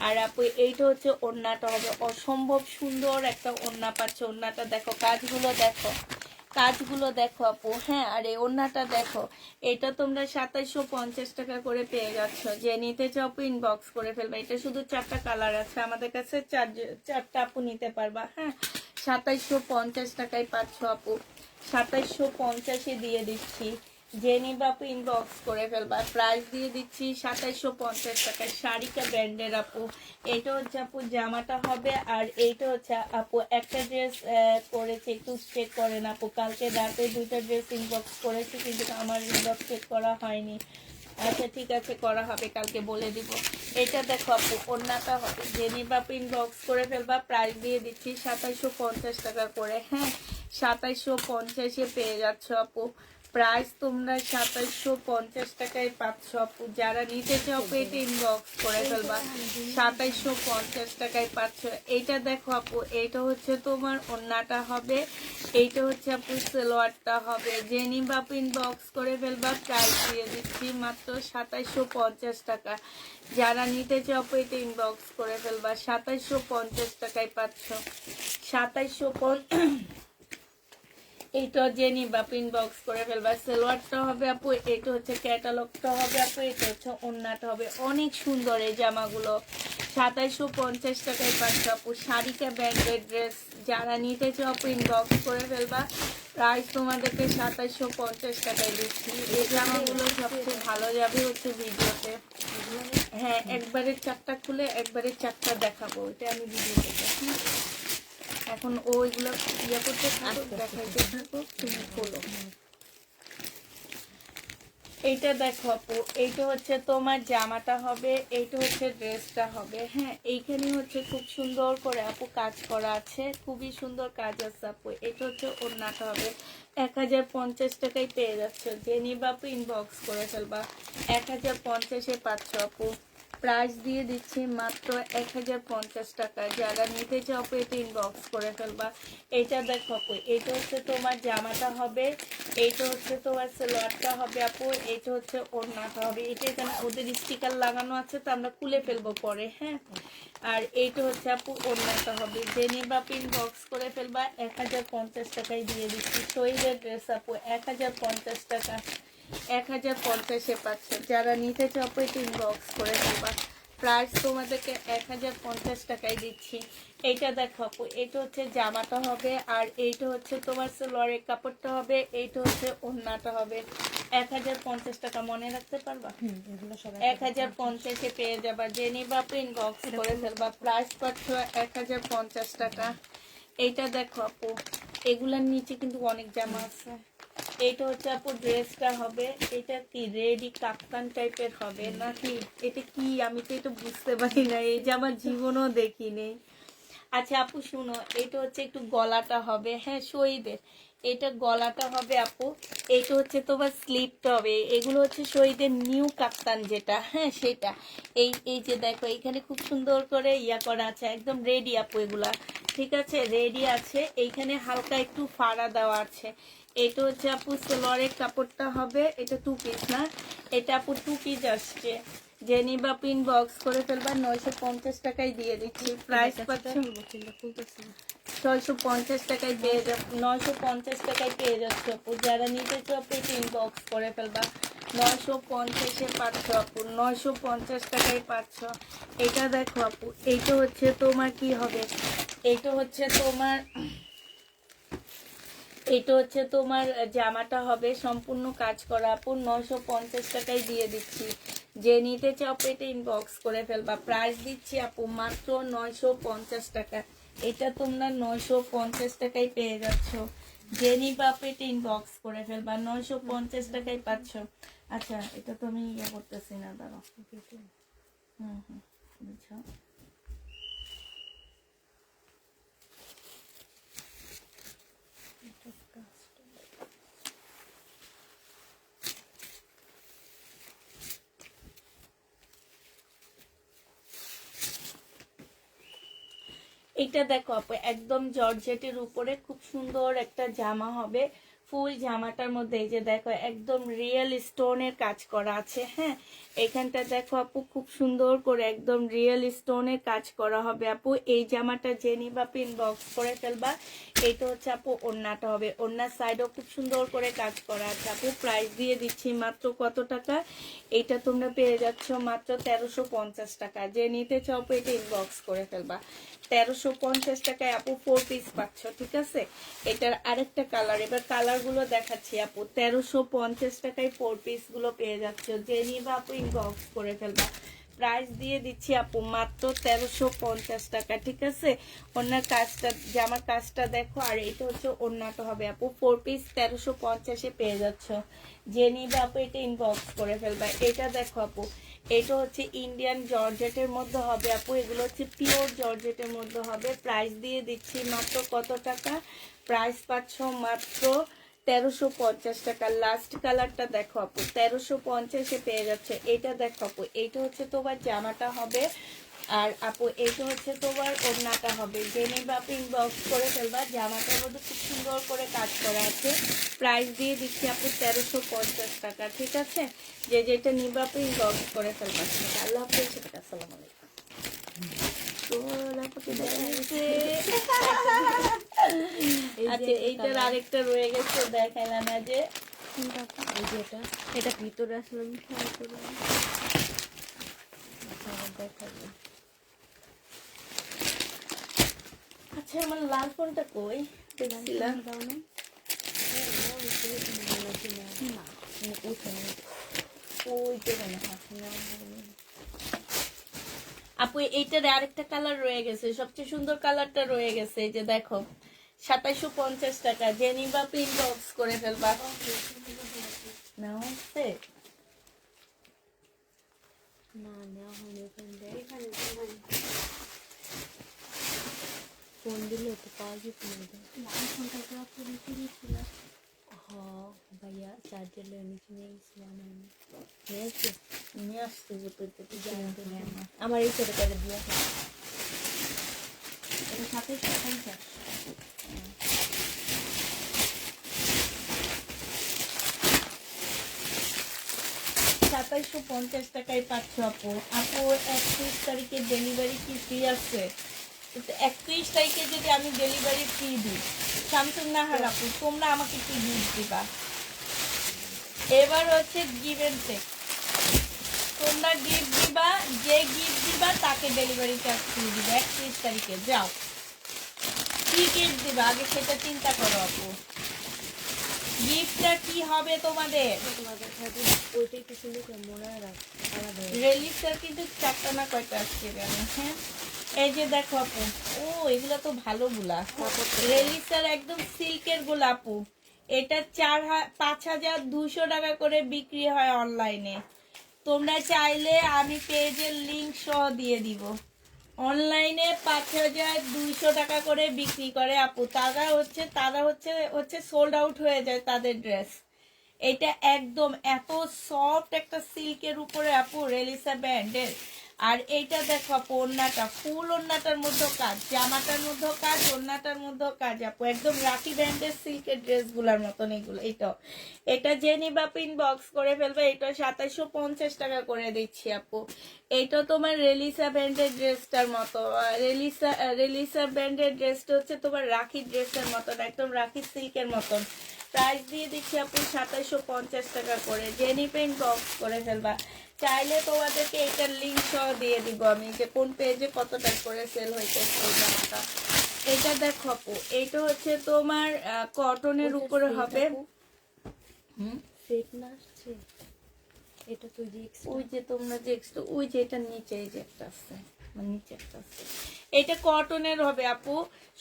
আর আপু এইটা হচ্ছে ওড়নাটা হবে, অসম্ভব সুন্দর একটা ওড়না পাচ্ছে। ওড়নাটা দেখো, কাজগুলো দেখো, কাজগুলো দেখো আপু। হ্যাঁ, আর এই ওড়নাটা দেখো, এটা তোমরা 2750 টাকা করে পেয়ে যাচ্ছ। যে নিতে চাও আপু ইনবক্স করে ফেলবে। এটা শুধু 4টা কালার আছে আমাদের কাছে, 4টা আপু নিতে পারবা। হ্যাঁ, 2750 টাকায় পাচ্ছ আপু, 2750-এ দিয়ে দিচ্ছি। জেনি বাপু ইনবক্স করে ফেলবা। প্রাইস দিয়ে দিচ্ছি 2750 টাকায়, শাড়িকা ব্র্যান্ডের আপু। এইটা হচ্ছে আপু জামাটা হবে, আর এইটা হচ্ছে আপু একটা ড্রেস করেছে, একটু চেক করেন আপু। কালকে রাতে 2টা ড্রেস ইনবক্স করেছে, কিন্তু আমার ইনবক্স চেক করা হয়নি। আচ্ছা ঠিক আছে, করা হবে, কালকে বলে দিব। এটা দেখো আপু, ওড়নাটা হবে, জেনি বাপু ইনবক্স করে ফেলবা। প্রাইস দিয়ে দিচ্ছি 2750 টাকা করে। হ্যাঁ, 2750-এ পেয়ে যাচ্ছ আপু। প্রাইস তোমরা 2750 টাকায় পাচ্ছ আপু। যারা নিতে চাও পেটে ইনবক্স করে ফেলবা। 2750 টাকায় পাচ্ছ। এইটা দেখো আপু, এইটা হচ্ছে তোমার ওড়নাটা হবে, এইটা হচ্ছে আপু সালোয়ারটা হবে। জেনি বাপু ইনবক্স করে ফেলবা। প্রাইস দিয়ে দিচ্ছি মাত্র 2750 টাকা। যারা নিতে চাও পেটে ইনবক্স করে ফেলবা। 2750 টাকায় পাচ্ছ। 2750। এইটা জেনি বাপু ইনবক্স করে ফেলবা। সালোয়ারটা হবে আপু, এটা হচ্ছে ক্যাটালগটা হবে আপু, এটা হচ্ছে ওড়নাটা হবে। অনেক সুন্দর এই জামাগুলো। 2750 টাকায় পাচ্ছ আপু। শাড়িকা ব্র্যান্ডের ড্রেস। যারা নিতে চাও আপু ইনবক্স করে ফেলবা। প্রাইস তোমাদেরকে 2750 টাকায় দিচ্ছি। এই জামাগুলো সবচেয়ে ভালো যাবে হচ্ছে ভিডিওতে। হ্যাঁ, একবারে 4টা খুলে একবারে 4টা দেখাবো, এটা আমি ভিডিওতে। এখন ওইগুলো ইয়ে করতে থাকো, দেখাইতে থাকো, তুমি খোলো। এইটা দেখো আপু, এইটা হচ্ছে তোমার জামাটা হবে, এইটা হচ্ছে ড্রেসটা হবে। হ্যাঁ, এইখানে হচ্ছে খুব সুন্দর করে আপু কাজ করা আছে, খুবই সুন্দর কাজ আছে আপু। এটা হচ্ছে ওড়নাটা হবে। 1050 টাকায় পেয়ে যাচ্ছ। জেনি বাপু ইনবক্স করে ফেলবা। 1050-এ পাচ্ছ আপু। প্রাইস দিয়ে দিচ্ছি মাত্র 1050 টাকা। যারা নিতে চাও পেটে ইনবক্স করে ফেলবা। এটা দেখো আপু, এটা হচ্ছে তোমার জামাটা হবে, এইটা হচ্ছে তোমার সালোয়ারটা হবে আপু, এটা হচ্ছে ওড়নাটা হবে। এটা এখানে ওদের স্টিকার লাগানো আছে, তো আমরা খুলে ফেলবো পরে। হ্যাঁ, আর এইটা হচ্ছে আপু ওড়নাটা হবে। জেনি বাপু ইনবক্স করে ফেলবা। 1050 টাকায় দিয়ে দিচ্ছি। শহীদের ড্রেস আপু, 1050 টাকা। 1050-এ পাচ্ছে। যারা নিতে চাও পেটে ইনবক্স করে ফেলবা। প্রাইস তোমাদেরকে 1050 টাকায় দিচ্ছি। এইটা দেখো আপু, এটা হচ্ছে জামাটা হবে, আর এইটা হচ্ছে তোমার সালোয়ারের কাপড়টা হবে, এইটা হচ্ছে ওড়নাটা হবে। 1050 টাকা, মনে রাখতে পারবা? 1050-এ পেয়ে যাবা। জেনি বাপু ইনবক্স করে ফেলবা। প্রাইস পাচ্ছ 1050 টাকা। এইটা দেখো আপু, এগুলার নিচে কিন্তু অনেক জামা আছে। এইটা হচ্ছে আপু ড্রেসটা হবে। এটা কি রেডি কাপ্তান টাইপের হবে নাকি এটা কি, আমি তো এটা বুঝতে পারি না, এই যে আমার জীবনও দেখিনি। আচ্ছা আপু শুনো, এটা হচ্ছে একটু গলাটা হবে। হ্যাঁ, শহীদের এটা গলাটা হবে আপু। এটা হচ্ছে তোমার স্লিপটা হবে। এগুলো হচ্ছে শহীদের নিউ কাপ্তান যেটা, হ্যাঁ সেটা। এই এই যে দেখো, এখানে খুব সুন্দর করে ইয়া করা আছে, একদম রেডি আপু এগুলা। ঠিক আছে, রেডি আছে। এইখানে হালকা একটু ফাড়া দেওয়া আছে। এটা হচ্ছে আপু সালোয়ারের কাপড়টা হবে, এটা 2 পিস না, এটা আপু 2 পিস আসছে। জেনি বাপু ইনবক্স করে ফেলবা। 950 টাকায় দিয়ে দিচ্ছি। প্রাইস পাচ্ছ 650 টাকায় পেয়ে যাচ্ছ। 950 টাকায় পেয়ে যাচ্ছ আপু। যারা নিতে চাও পেটে ইনবক্স করে ফেলবা। 950-এ পাচ্ছ আপু। 950 টাকায় পাচ্ছ। এটা দেখো আপু, এইটা হচ্ছে তোমার কি হবে, এইটা হচ্ছে তোমার, এটা হচ্ছে তোমার জামাটা হবে সম্পূর্ণ কাজ করা আপু। 950 টাকায় দিয়ে দিচ্ছি। যে নিতে চাও পেটে ইনবক্স করে ফেলবা। প্রাইস দিচ্ছি আপু মাত্র 950 টাকা। এটা তোমরা 950 টাকায় পেয়ে যাচ্ছ। যে নিবা পেটে ইনবক্স করে ফেলবা। 950 টাকায় পাচ্ছ। আচ্ছা, এটা তো আমি ইয়ে করতেছি না, দাঁড়াও। বুঝছো। এটা দেখো আপু, একদম জর্জেটের উপরে খুব সুন্দর একটা জামা হবে। ফুল জামাটার মধ্যে এই যে দেখো, একদম রিয়েল স্টোনের কাজ করা আছে। হ্যাঁ, এখানটা দেখো আপু, খুব সুন্দর করে একদম রিয়েল স্টোনের কাজ করা হবে আপু। এই জামাটা জেনি বা পিন বক্স করে ফেলবা। এইটা হচ্ছে আপু ওড়নাটা হবে। ওড়নার সাইডও খুব সুন্দর করে কাজ করা আছে আপু। প্রাইস দিয়ে দিচ্ছি মাত্র কত টাকা, এইটা তোমরা পেয়ে যাচ্ছ মাত্র 1350 টাকা। যে নিতে চাও পেটে ইনবক্স করে ফেলবা। 1350 টাকায় আপু 4 পিস পাচ্ছ, ঠিক আছে। এটার আরেকটা কালার, এবার কালার গুলো দেখাচ্ছি আপু। 1350 টাকায় 4 পিস গুলো পেয়ে যাচ্ছ, যে নিবা আপু ইনবক্স করে ফেলবা। প্রাইস দিয়ে দিচ্ছি আপু মাত্র 1350 টাকা, ঠিক আছে। ওনার কাজটা, জামার কাজটা দেখো, আর এটা হচ্ছে ওন্নাটা হবে আপু। 4 পিস 1350-এ পেয়ে যাচ্ছ, যে নিবে আপু এটা ইনবক্স করে ফেলবা। এটা দেখো আপু, এটা হচ্ছে ইন্ডিয়ান জর্জেটের মধ্যে হবে আপু, এগুলো হচ্ছে পিওর জর্জেটের মধ্যে হবে। প্রাইস দিয়ে দিচ্ছি মাত্র কত টাকা, প্রাইস পাচ্ছ মাত্র 1350 টাকা। লাস্ট কালারটা দেখো আপু, 1350-এ পেয়ে যাচ্ছে। এটা দেখো আপু, এইটা হচ্ছে তোমার জামাটা হবে, আর আপু এইটা হচ্ছে তোমার ওড়নাটা হবে। যে নেবে আপু ইনবক্স করে ফেলবা। জামাটার মধ্যে খুব সুন্দর করে কাজ করা আছে। প্রাইস দিয়ে দিচ্ছি আপু 1350 টাকা, ঠিক আছে। যে যেটা নিবে আপু ইনবক্স করে ফেলবা। আল্লাহ হাফেজ, আসসালামু আলাইকুম। আচ্ছা, এইটার আরেকটা রয়ে গেছে, দেখাইলা না যে এই যে এটা ভিতরে আসলে আমি খেয়াল করি না। দেখাবো। আচ্ছা, আমার লাল ফোনটা কই দেখছিলাম। দাও না। ওই তো কেন আপু, এইটার আরেকটা কালার রয়ে গেছে, সবচেয়ে সুন্দর কালারটা রয়ে গেছে। এই যে দেখো, 2750 টাকা, যে নিবা পিন বক্স করে ফেলবা। না হচ্ছে না নেওয়া হয়নি, ওখানে ফোন দিলে তো পাওয়া যেত না। ভাইয়া চার্জার নিচে নিয়ে গেছিলাম, নিয়ে আসছি যে পেতে জানতে আমার এই ছোট করে দিয়ে এটা 2750। 2750 টাকায় পাচ্ছ আপু। আপু 31 তারিখে ডেলিভারি কি ফ্রি আছে? 31 তারিখে যদি আমি ডেলিভারি ফ্রি দিই, শামসুন নাহার আপু তোমরা আমাকে কি গিফট দিবা? এবার হচ্ছে গিভ এন্ড টেক, তোমরা গিফট দিবা, যে গিফট দিবা তাকে ডেলিভারি চার্জ ফ্রি দিবে 31 তারিখে। যাও, কি গিফট দিবা আগে সেটা চিন্তা করো আপু। গিফটটা কি হবে তোমাদের? ওইটাই তো সুন্দর করে মনে রাখ, আলাদা রিলিজটার কিন্তু 4টা না কয়টা আসছে জানো? হ্যাঁ, এই যে দেখো আপু, ও এগুলা তো ভালো গুলা। রিলিজটার একদম সিল্কের গুলা আপু। এটা 5200 টাকা করে বিক্রি হয় অনলাইনে। তোমরা চাইলে আমি পেজের লিংক সহ দিয়ে দিব। অনলাইনে 5200 টাকা করে বিক্রি করে আপু। তারা হচ্ছে সোল্ড আউট হয়ে যায় তাদের ড্রেস। এটা একদম এত সফট একটা সিল্কের উপরে আপু, রেলিসা ব্র্যান্ডের। আর এইটা দেখো আপু, ওড়নাটা ফুল, ওড়নাটার মধ্যে কাজ, জামাটার মধ্যে কাজ, ওড়নাটার মধ্যে কাজ আপু। একদম রাখি ব্র্যান্ডের সিল্কের ড্রেস গুলার মতন এগুলো। এটা যে নিবা পিন বক্স করে ফেলবে। এটা 2750 টাকা করে দিচ্ছি আপু। এইটা তোমার রেলিসা ব্র্যান্ডের ড্রেসটার মতো। রেলিসা ব্র্যান্ডের ড্রেসটা হচ্ছে তোমার রাখি ড্রেসের মতন, একদম রাখি সিল্কের মতন। প্রাইস দিয়ে দিচ্ছি আপু 2750 টাকা করে, জেনি পেন বক্স করে ফেলবা। চাইলে তোমাদেরকে এটার লিঙ্ক সহ দিয়ে দিব আমি, যে কোন পেজে কত টাকা করে সেল হইতেছে এই জামাটা। এটা দেখো আপু, এইটা হচ্ছে তোমার কটনের উপরে হবে। সেট না আসছে, এটা তো যে ওই যে তোমরা যে ওই যে এটা নিচে, এই যে একটা আছে, নিচে একটা আছে। এটা কটনের হবে আপু,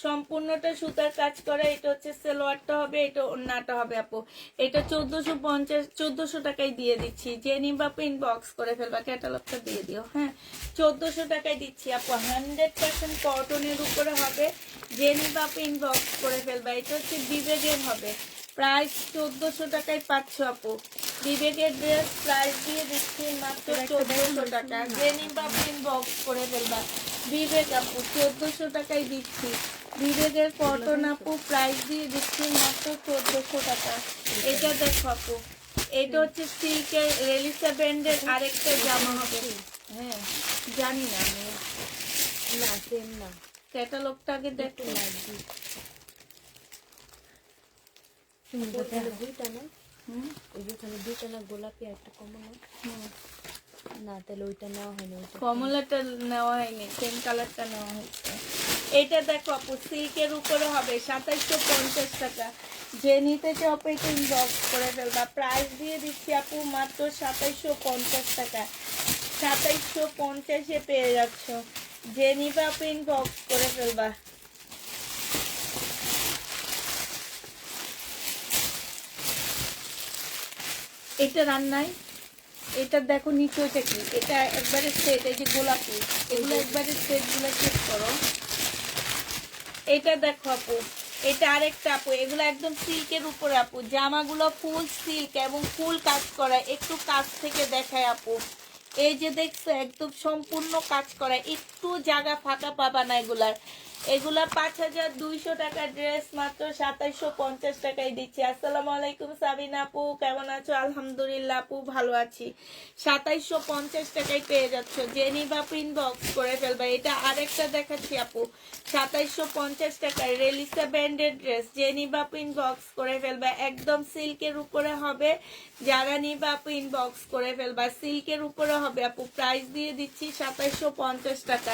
সম্পূর্ণটা সুতার কাজ করা। এটা হচ্ছে সালোয়ারটা হবে, এটা ওড়নাটা হবে আপু। এটা 1450 টাকায় দিয়ে দিচ্ছি, যে নিবা পিন বক্স করে ফেলবা। ক্যাটালগটা দিয়ে দিও। হ্যাঁ, 1400 টাকায় দিচ্ছি আপু। 100% কটনের উপরে হবে, যে নিবা পিন বক্স করে ফেলবা। এটা হচ্ছে বিবেকের হবে, প্রাইস 1400 টাকায় পাচ্ছ আপু। বিবেকের ড্রেস প্রাইস দিয়ে দিচ্ছি মাত্র 1400 টাকা, যে নিবা পিন বক্স করে ফেলবা। বিবেক আপু 1400 টাকায় দিচ্ছি। বিবেকের কটন আপু প্রাইস দিয়ে দিচ্ছি মাত্র 1400 টাকা। এটা দেখো আপু, এটা হচ্ছে সিল্কের রেলিসা ব্র্যান্ডের আরেকটা জামা হবে। হ্যাঁ, জানি না আমি, না সেম না, ক্যাটালগটা আগে দেখো। লাগবে দুইটা না, ওই যেখানে দুইটা না, গোলাপি একটা কমলা। না তাহলে ওইটা নেওয়া হয়নি, কমলাটা নেওয়া হয়নি, সেম কালারটা নেওয়া হয়েছে। এটা দেখো আপু সিল্কের উপরে হবে 2750 টাকা। যে নিতে চাও আপু এটা ইনবক্স করে ফেলবা। প্রাইস দিয়ে দিচ্ছি আপু মাত্র 2750 টাকা। 2750-এ পেয়ে যাচ্ছ। যে নিবা আপু ইনবক্স করে ফেলবা। এটা রান্নায়, এটা দেখো নিচে ওইটা কি, এটা একবারে সেট, এই যে গোলাপি, এগুলো একবারে সেট গুলো চেক করো। এটা দেখো আপু, এটা আরেকটা আপু, এগুলো একদম সিল্কের উপরে আপু, জামাগুলো ফুল সিল্ক এবং ফুল কাজ করা। একটু কাছ থেকে দেখায় আপু, এই যে দেখছো একদম সম্পূর্ণ কাজ করা, একটু জায়গা ফাঁকা পাবা না এগুলার। এগুলা 5200 টাকা ড্রেস মাত্র 2750 টাকায় দিচ্ছি। আসসালামু আলাইকুম সাবিনা আপু, কেমন আছো? আলহামদুলিল্লাহ আপু ভালো আছি। 2750 টাকায় পেয়ে যাচ্ছ। জেনিভা ইনবক্স করে ফেলবা। এটা আরেকটা দেখাচ্ছি আপু, 2750 টাকায় রেলিসা ব্র্যান্ডের ড্রেস। জেনিভা ইনবক্স করে ফেলবা, একদম সিল্কের উপরে হবে। যারা নিবা আপু ইনবক্স করে ফেলবা, সিল্কের উপরে হবে আপু। প্রাইস দিয়ে দিচ্ছি 2750 টাকা।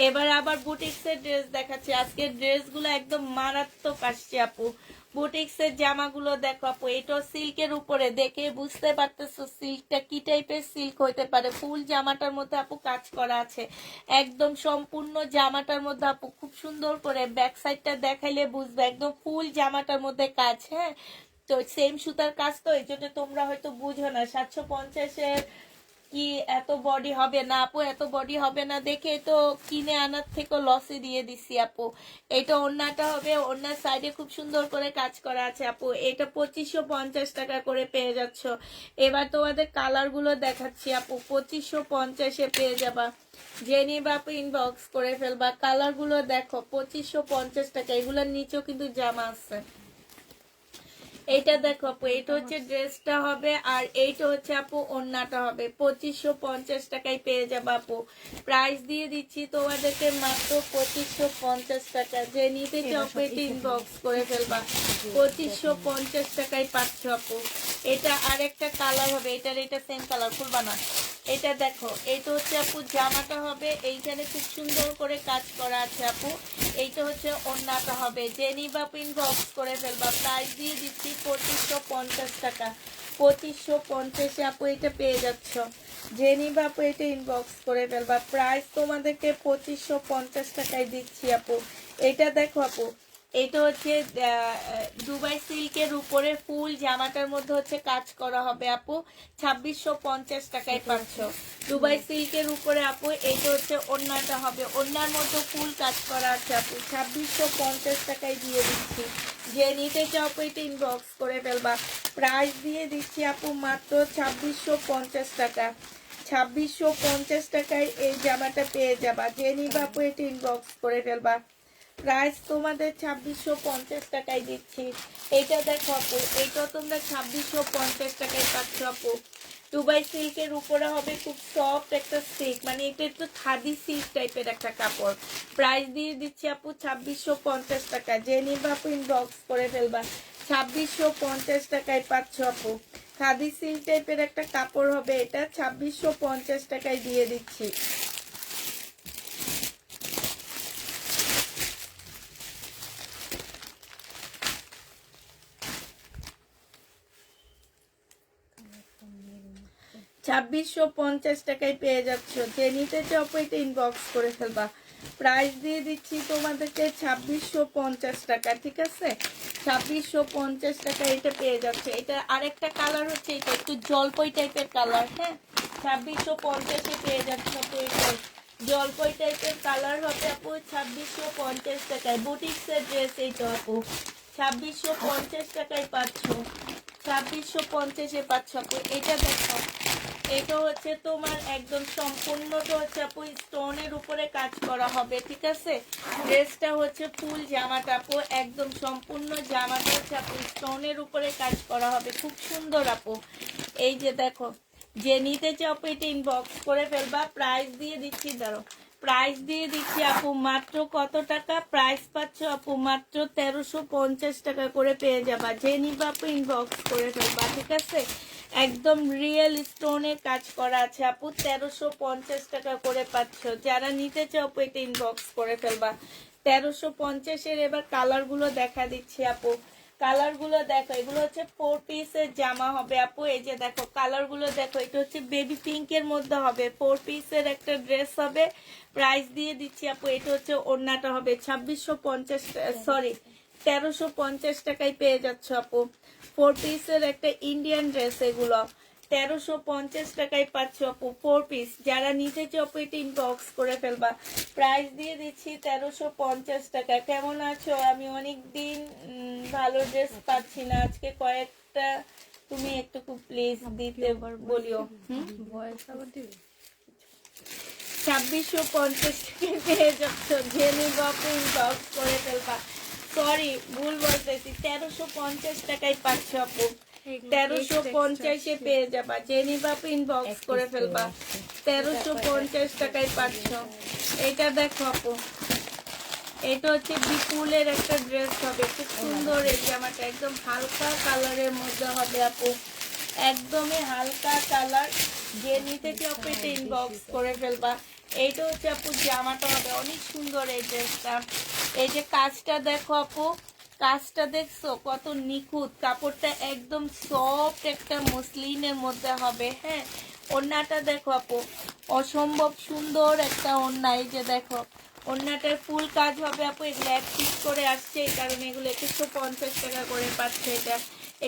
এবার আবার বুটিক্সের ড্রেস দেখাচ্ছি। আজকে ড্রেসগুলো একদম মারাত্মক আসছে আপু। বুটিক্সের জামাগুলো দেখো আপু, এটাও সিল্কের উপরে, দেখে বুঝতে পারতেছো সিল্কটা কি টাইপের সিল্ক হইতে পারে। ফুল জামাটার মধ্যে আপু কাজ করা আছে, একদম সম্পূর্ণ জামাটার মধ্যে আপু খুব সুন্দর করে ব্যাক সাইডটা দেখাইলে বুঝবে, একদম ফুল জামাটার মধ্যে কাজ। হ্যাঁ, তো সেম সুতার কাজ, তো এই জন্য তোমরা হয়তো বুঝো না। 750-এর কি এত বডি হবে না আপু, এত বডি হবে না দেখে তো কিনে আনার থেকে লসে দিয়ে দিছি আপু। এটা ওড়নাটা হবে, ওড়নার সাইডে খুব সুন্দর করে কাজ করা আছে আপু। এটা 2550 টাকা করে পেয়ে যাচ্ছ। এবার তোমাদের কালার গুলো দেখাচ্ছি আপু, 2550-এ পেয়ে যাবা। জেনি বাপু ইনবক্স করে ফেলবা। কালার গুলো দেখো, 2550 টাকা। এগুলোর নিচেও কিন্তু জামা আছে। এইটা দেখো আপু, এইটা হচ্ছে ড্রেসটা হবে, আর এইটা হচ্ছে আপু ওড়নাটা হবে। 2550 টাকায় পেয়ে যাবে আপু। প্রাইস দিয়ে দিচ্ছি তোমাদেরকে মাত্র 2550 টাকা। যে নিতে চাও পেটে ইনবক্স করে ফেলবা। 2550 টাকায় পাচ্ছ আপু। এটা আরেকটা কালার হবে, এটার এটা সেম কালার, খুলবা না। এটা দেখো, এটা হচ্ছে আপু জামাটা হবে, এইখানে খুব সুন্দর করে কাজ করা আছে আপু। এইটা হচ্ছে ওড়নাটা হবে। জেনি বাপু ইনবক্স করে ফেলবা। প্রাইস দিয়ে দিচ্ছি 2550 টাকা। 2550-এ আপু এটা পেয়ে যাচ্ছ। জেনি বাপু এটা ইনবক্স করে ফেলবা। প্রাইস তোমাদেরকে 2550 টাকায় দিচ্ছি আপু। এটা দেখো আপু, এটা হচ্ছে দুবাই সিল্কের উপরে ফুল জামাটার মধ্যে হচ্ছে কাজ করা হবে আপু। 2650 টাকায় পাচ্ছ দুবাই সিল্কের উপরে আপু। এটা হচ্ছে ওড়নাটা হবে, ওড়নার মধ্যে ফুল কাজ করা আছে আপু। 2650 টাকায় দিয়ে দিচ্ছি। যে নিতে চাও আপু এটা ইনবক্স করে ফেলবা। প্রাইস দিয়ে দিচ্ছি আপু মাত্র 2650 টাকা। 2650 টাকায় এই জামাটা পেয়ে যাবা। যে নিবা আপু এটা ইনবক্স করে ফেলবা। প্রাইস তোমাদের 2650 টাকায় দিচ্ছি। এটা দেখো আপু, এইটা তোমরা 2650 টাকায় পাচ্ছ আপু। দুবাই সিল্কের উপরে হবে, খুব সফট একটা সিল্ক, মানে এটা একটু খাদি সিল্ক টাইপের একটা কাপড়। প্রাইস দিয়ে দিচ্ছি আপু 2650 টাকা। যে নিবা আপু ইনবক্স করে ফেলবা। 2650 টাকায় পাচ্ছ আপু। খাদি সিল্ক টাইপের একটা কাপড় হবে এটা, 2650 টাকায় দিয়ে দিচ্ছি। ছাব্বিশশো 50 টাকায় পেয়ে যাচ্ছ। যে নিতে চাও এটা ইনবক্স করে ফেলবা। প্রাইস দিয়ে দিচ্ছি তোমাদেরকে 2650 টাকা, ঠিক আছে? 2650 টাকা এটা পেয়ে যাচ্ছে। এটা আরেকটা কালার হচ্ছে, এটা একটু জলপাই টাইপের কালার। হ্যাঁ, 2650-এ পেয়ে যাচ্ছ আপু। এটা জলপাই টাইপের কালার হবে আপু 2650 টাকায়। বুটিক্সের ড্রেস এইটা আপু, 2650 টাকায় পাচ্ছ। 2650-এ পাচ্ছ আপু। এটা দেখো, এটা হচ্ছে তোমার একদম সম্পূর্ণটা হচ্ছে আপু স্টোনের উপরে কাজ করা হবে, ঠিক আছে? ড্রেসটা হচ্ছে ফুল জামাটা আপু, একদম সম্পূর্ণ জামাটা হচ্ছে আপু স্টোনের উপরে কাজ করা হবে, খুব সুন্দর আপু। এই যে দেখো, যে নিতে চাও আপু এটা ইনবক্স করে ফেলবা। প্রাইস দিয়ে দিচ্ছি, ধরো প্রাইস দিয়ে দিচ্ছি আপু মাত্র কত টাকা? প্রাইস পাচ্ছ আপু মাত্র 1350 টাকা করে পেয়ে যাবা। যে নিবা আপু ইনবক্স করে ফেলবা, ঠিক আছে? একদম রিয়েল স্টোনের কাজ করা আছে আপু, 1350 টাকা করে পাচ্ছ। যারা নিতে চাও আপু এটা ইনবক্স করে ফেলবা। 1350-এর। এবার কালার গুলো দেখা দিচ্ছি আপু, কালার গুলো দেখো, এগুলো হচ্ছে 4 পিসের জামা হবে আপু। এই যে দেখো কালার গুলো দেখো, এটা হচ্ছে বেবি পিঙ্কের মধ্যে হবে, 4 পিসের একটা ড্রেস হবে। প্রাইস দিয়ে দিচ্ছি আপু, এটা হচ্ছে ওড়নাটা হবে 2650, সরি 1350 টাকায় পেয়ে যাচ্ছ আপু। 4 পিসের একটা ইন্ডিয়ান ড্রেস, এগুলো 1350 টাকায় পাচ্ছ আপু 4 পিস। যারা নিতে চাও আপু এটা ইনবক্স করে ফেলবা। প্রাইস দিয়ে দিচ্ছি 1350 টাকা। কেমন আছো? আমি অনেক দিন ভালো ড্রেস পাচ্ছি না, আজকে কয়েকটা তুমি একটু প্লিজ দিতে বলিও। ভয়েস আবার দিবে। 2650 টাকায় পেয়ে যাচ্ছ, জেনি বাপু ইনবক্স করে ফেলবা। সরি ভুল বলতেছি, 1350 টাকায় পাচ্ছ আপু। 1350-এ পেয়ে যাবা, জেনি বাপু ইনবক্স করে ফেলবা। 1350 টাকায় পাচ্ছ। এটা দেখো আপু, এটা হচ্ছে বিপুলের একটা ড্রেস হবে, খুব সুন্দর। এই জামাটা একদম হালকা কালারের মধ্যে হবে আপু, একদমই হালকা কালার। যে নিতে চাও আপু এটা ইনবক্স করে ফেলবা। এইটা হচ্ছে আপু জামাটা হবে, অনেক সুন্দর এই ড্রেসটা। এই যে কাজটা দেখো আপু, কাজটা দেখছো কত নিখুঁত, কাপড়টা একদম সফট একটা মসলিনের মধ্যে হবে। হ্যাঁ, ওড়নাটা দেখো আপু, অসম্ভব সুন্দর একটা ওড়না। এই যে দেখো ওড়নাটার ফুল কাজ হবে আপু, এগুলো এক পিস করে আসছে, এই কারণে এগুলো 2150 টাকা করে পাচ্ছে।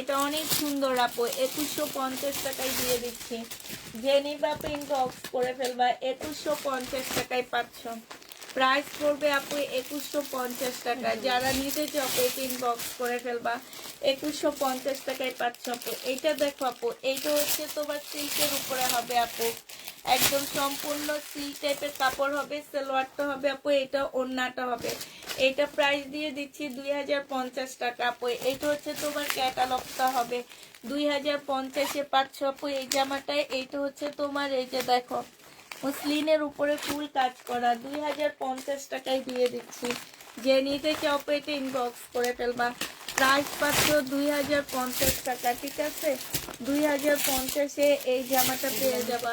এটা অনেক সুন্দর আপু, 2150 টাকায় দিয়ে দিচ্ছি। জেনি বাপু ইনবক্স করে ফেলবা, 2150 টাকায় পাচ্ছ। প্রাইস পড়বে আপু 2150 টাকা। যারা নিতে চাও এটা ইনবক্স করে ফেলবা, 2150 টাকায় পাচ্ছ আপু। এইটা দেখো আপু, এইটা হচ্ছে তোমার সিল্কের উপরে হবে আপু, একদম সম্পূর্ণ সিল্ক টাইপের কাপড় হবে। সালোয়ারটা হবে আপু, এটা ওড়নাটা হবে। এটা প্রাইস দিয়ে দিচ্ছি 2050 টাকা আপু। এটা হচ্ছে তোমার ক্যাটালগটা হবে, 2050-এ পাচ্ছ আপু এই জামাটায়। এইটা হচ্ছে তোমার, এই যে দেখো মসলিনের উপরে ফুল কাজ করা, 2050 টাকায় দিয়ে দিচ্ছি। যে নিতে চাও এটা ইনবক্স করে ফেলবা। প্রাইস পাচ্ছ 2050 টাকা, ঠিক আছে? 2050-এ এই জামাটা পেয়ে যাবা।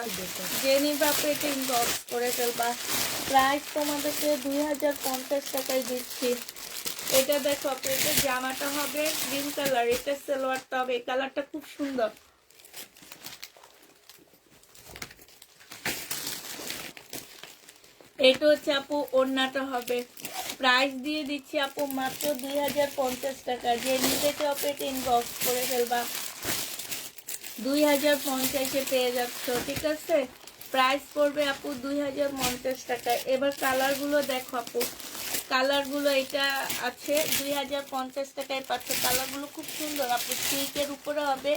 যে নিবা এটা ইনবক্স করে ফেলবা। প্রাইস তোমাদেরকে 2050 টাকায় দিচ্ছি। এটা দেখো আপু, এটা জামাটা হবে গ্রিন কালার, এটা সালোয়ারটা হবে, এই কালারটা খুব সুন্দর। এটা হচ্ছে আপু ওড়নাটা হবে। প্রাইস দিয়ে দিচ্ছি আপু মাত্র 2050 টাকা। যে নিতে চাও এটা ইনবক্স করে ফেলবা, 2050-এ পেয়ে যাচ্ছ, ঠিক আছে? প্রাইস পড়বে আপু 2050 টাকা। এবার কালারগুলো দেখো আপু, কালারগুলো এটা আছে 2050 টাকায় পাচ্ছ। কালারগুলো খুব সুন্দর আপু, সিল্কের উপরে হবে।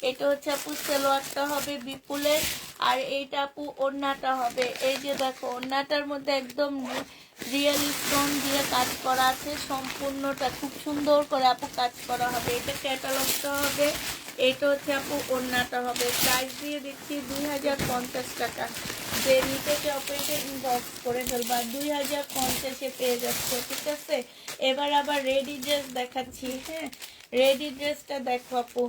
এটা হচ্ছে আপু সালোয়ারটা হবে বিপুলের, আর এইটা আপু ওড়নাটা হবে। এই যে দেখো ওড়নাটার মধ্যে একদম রিয়েল স্টোন দিয়ে কাজ করা আছে, সম্পূর্ণটা খুব সুন্দর করে আপু কাজ করা হবে। এটা ক্যাটালগটা হবে, এটা হচ্ছে আপু ওড়নাটা হবে। প্রাইস দিয়ে দিচ্ছি 2050 টাকা। যে নিতে চাও এটা ইনবক্স করে ফেলবা, 2050-এ পেয়ে যাচ্ছে, ঠিক আছে? এবার আবার রেডি ড্রেস দেখাচ্ছি। হ্যাঁ, রেডি ড্রেসটা দেখো আপু,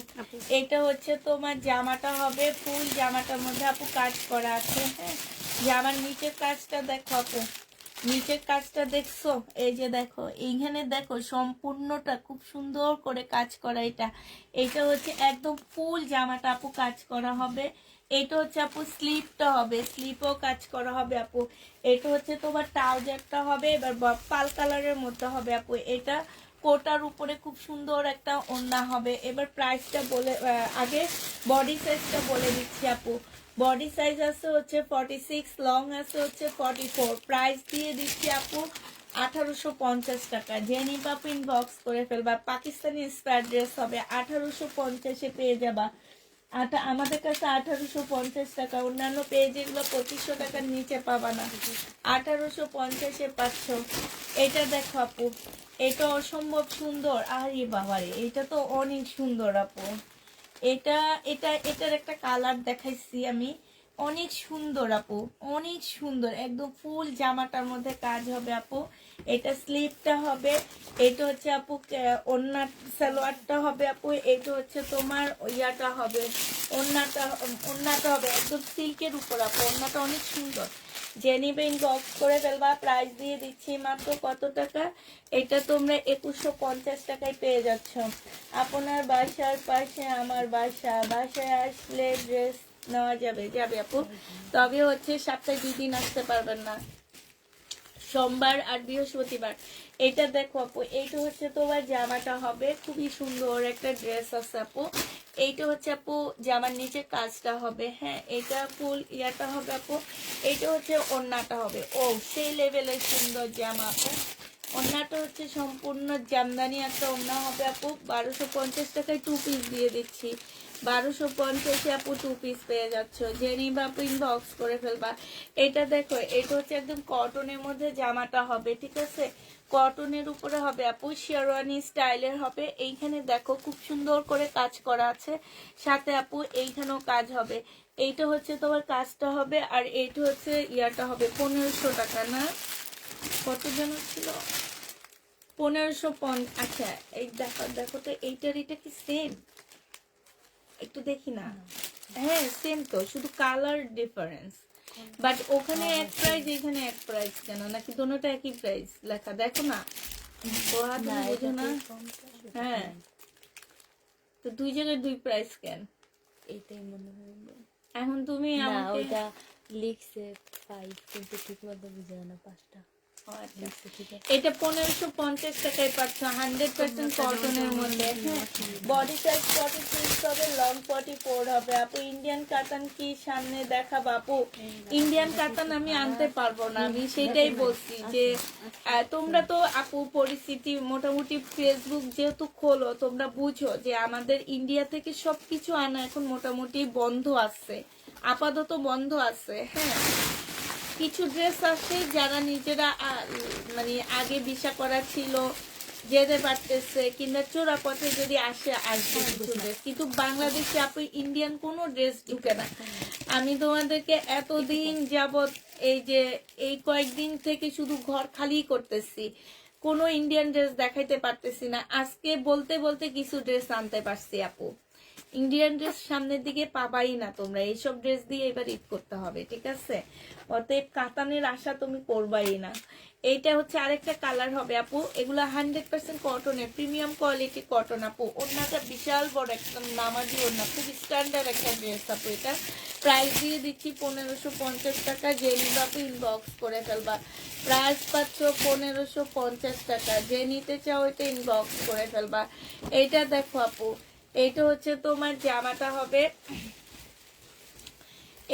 এটা হচ্ছে তোমার জামাটা হবে, ফুল জামাটার মধ্যে আপু কাজ করা আছে। হ্যাঁ, জামার নিচের কাজটা দেখো আপু, নিচের কাজটা দেখছো? এই যে দেখো এইখানে দেখো সম্পূর্ণটা খুব সুন্দর করে কাজ করা। এটা হচ্ছে একদম ফুল জামাটা আপু কাজ করা হবে। এটা হচ্ছে আপু স্লিপটা হবে, স্লিপও কাজ করা হবে আপু। এটা হচ্ছে তোমার ট্রাউজারটা হবে, এবার পাল কালারের মধ্যে হবে আপু। এটা কোটার উপরে খুব সুন্দর একটা ওড়না হবে। এবার প্রাইসটা বলে আগে বডি সাইজটা বলে দিচ্ছি আপু। বডি সাইজ আছে হচ্ছে 46, লং আছে হচ্ছে 44। প্রাইস দিয়ে দিচ্ছি আপু 1850 টাকা। জেনি পাপু ইনবক্স করে ফেলবা। পাকিস্তানি স্পার ড্রেস হবে, 1850-এ পেয়ে যাবা। আমাদের কাছে 1850 টাকা, অন্যান্য পেজ এগুলো 2500 টাকার নিচে পাবা না, 1850-এ পাচ্ছ। এটা দেখো আপু, এটা অসম্ভব সুন্দর। আরে বাবারে, এটা তো অনেক সুন্দর আপু। এটা এটা এটার একটা কালার দেখাইছি আমি, অনেক সুন্দর আপু, অনেক সুন্দর। একদম ফুল জামাটার মধ্যে কাজ হবে আপু। এটা স্লিপটা হবে, এটা হচ্ছে আপু ওড়না সালোয়ারটা হবে আপু। এটা হচ্ছে তোমার ইয়াটা হবে, ওড়নাটা হবে একদম সিল্কের উপর আপু। ওড়নাটা অনেক সুন্দর। যে নিবে ইনবক্স করে ফেলবা। প্রাইস দিয়ে দিচ্ছি মাত্র কত টাকা, এটা তোমরা 2150 টাকায় পেয়ে যাচ্ছ। আপনার বাসার পাশে আমার বাসা, বাসায় আসলে ড্রেস নেওয়া যাবে যাবে আপু, তবে হচ্ছে সপ্তাহে 2 দিন আসতে পারবেন না, সোমবার আর বৃহস্পতিবার। এটা দেখো আপু, এইটা হচ্ছে তোমার জামাটা হবে, খুবই সুন্দর একটা ড্রেস আছে আপু। এইটা হচ্ছে আপু জামার নিচে কাজটা হবে, হ্যাঁ এটা ফুল ইয়াটা হবে আপু। এইটা হচ্ছে ওড়নাটা হবে, ও সেই লেভেলের সুন্দর জামা আপু। ওড়নাটা হচ্ছে সম্পূর্ণ জামদানি একটা ওড়না হবে আপু। 1250 টাকায় 2 পিস দিয়ে দিচ্ছি, 1250 আপু 2 পিস পেয়ে যাচ্ছ। যে নিবা আপু ইনবক্স করে ফেলবা। এটা দেখো, এটা হচ্ছে একদম কটনের মধ্যে জামাটা হবে, ঠিক আছে, কটনের উপরে হবে আপু, শেরওয়ানি স্টাইলের হবে। এইখানে দেখো খুব সুন্দর করে কাজ করা আছে, সাথে আপু এইখানেও কাজ হবে। এইটা হচ্ছে তোমার কাজটা হবে, আর এইটা হচ্ছে ইয়াটা হবে 1500 টাকা না, কত যেন ছিল, 1550। আচ্ছা এই দেখো দেখো তো, এইটার এটা কি সেম, একটু দেখি না, হ্যাঁ সেম তো, শুধু কালার ডিফারেন্স। বাট ওখানে এক প্রাইস, এখানে এক প্রাইস কেন, নাকি দুটোটা একই প্রাইস লেখা, দেখো না ওরা, তুমি বুঝো না। হ্যাঁ তো 2 জায়গায় 2 প্রাইস কেন, এইটাই মনে হয়। এখন তুমি না আমাকে ওইটা লিখছে 5 কিন্তু ঠিক মতো বুঝে না 5টা ও আচ্ছা, লিখছে, ঠিক আছে। এটা 1550 টাকায় পাচ্ছ, 100% কটনের মধ্যে। বডি সাইজ 46 হবে, লং 44 হবে আপু। ইন্ডিয়ান কাতান কি সামনে দেখাবো আপু, ইন্ডিয়ান কাতান আমি আনতে পারবো না, আমি সেটাই বলছি যে তোমরা তো আপু পরিস্থিতি মোটামুটি ফেসবুক যেহেতু খোলো, তোমরা বুঝো যে আমাদের ইন্ডিয়া থেকে সবকিছু আনা এখন মোটামুটি বন্ধ আছে, আপাতত বন্ধ আছে। হ্যাঁ কিছু ড্রেস আছে যারা নিজেরা মানে আগে ভিসা করা ছিল যেতে পারতেছে, কিংবা চোরা পথে যদি আসে আসবে কিছু ড্রেস, কিন্তু বাংলাদেশে আপনি ইন্ডিয়ান কোনো ড্রেস ঢুকে না। আমি তোমাদেরকে এতদিন যাবত এই যে এই কয়েকদিন থেকে শুধু ঘর খালি করতেছি, কোনো ইন্ডিয়ান ড্রেস দেখাইতে পারতেছি না। আজকে বলতে বলতে কিছু ড্রেস আনতে পারছি আপু। ইন্ডিয়ান ড্রেস সামনের দিকে পাবাই না তোমরা, এইসব ড্রেস দিয়ে এবার ঈদ করতে হবে, ঠিক আছে। অতএব কাতানের আশা তুমি করবাই না। এইটা হচ্ছে আরেকটা কালার হবে আপু, এগুলা 100% কটনের, প্রিমিয়াম কোয়ালিটি কটন আপু। ওড়নাটা বিশাল বড় একদম নামাজি ওড়না, খুব স্ট্যান্ডার্ড একটা ড্রেস আপু। এটা প্রাইস দিয়ে দিচ্ছি 1550 টাকা, যে নিবা আপু ইনবক্স করে ফেলবা। প্রাইস পাচ্ছ 1550 টাকা, যে নিতে চাও এটা ইনবক্স করে ফেলবা। এইটা দেখো আপু, এইটা হচ্ছে তোমার জামাটা হবে,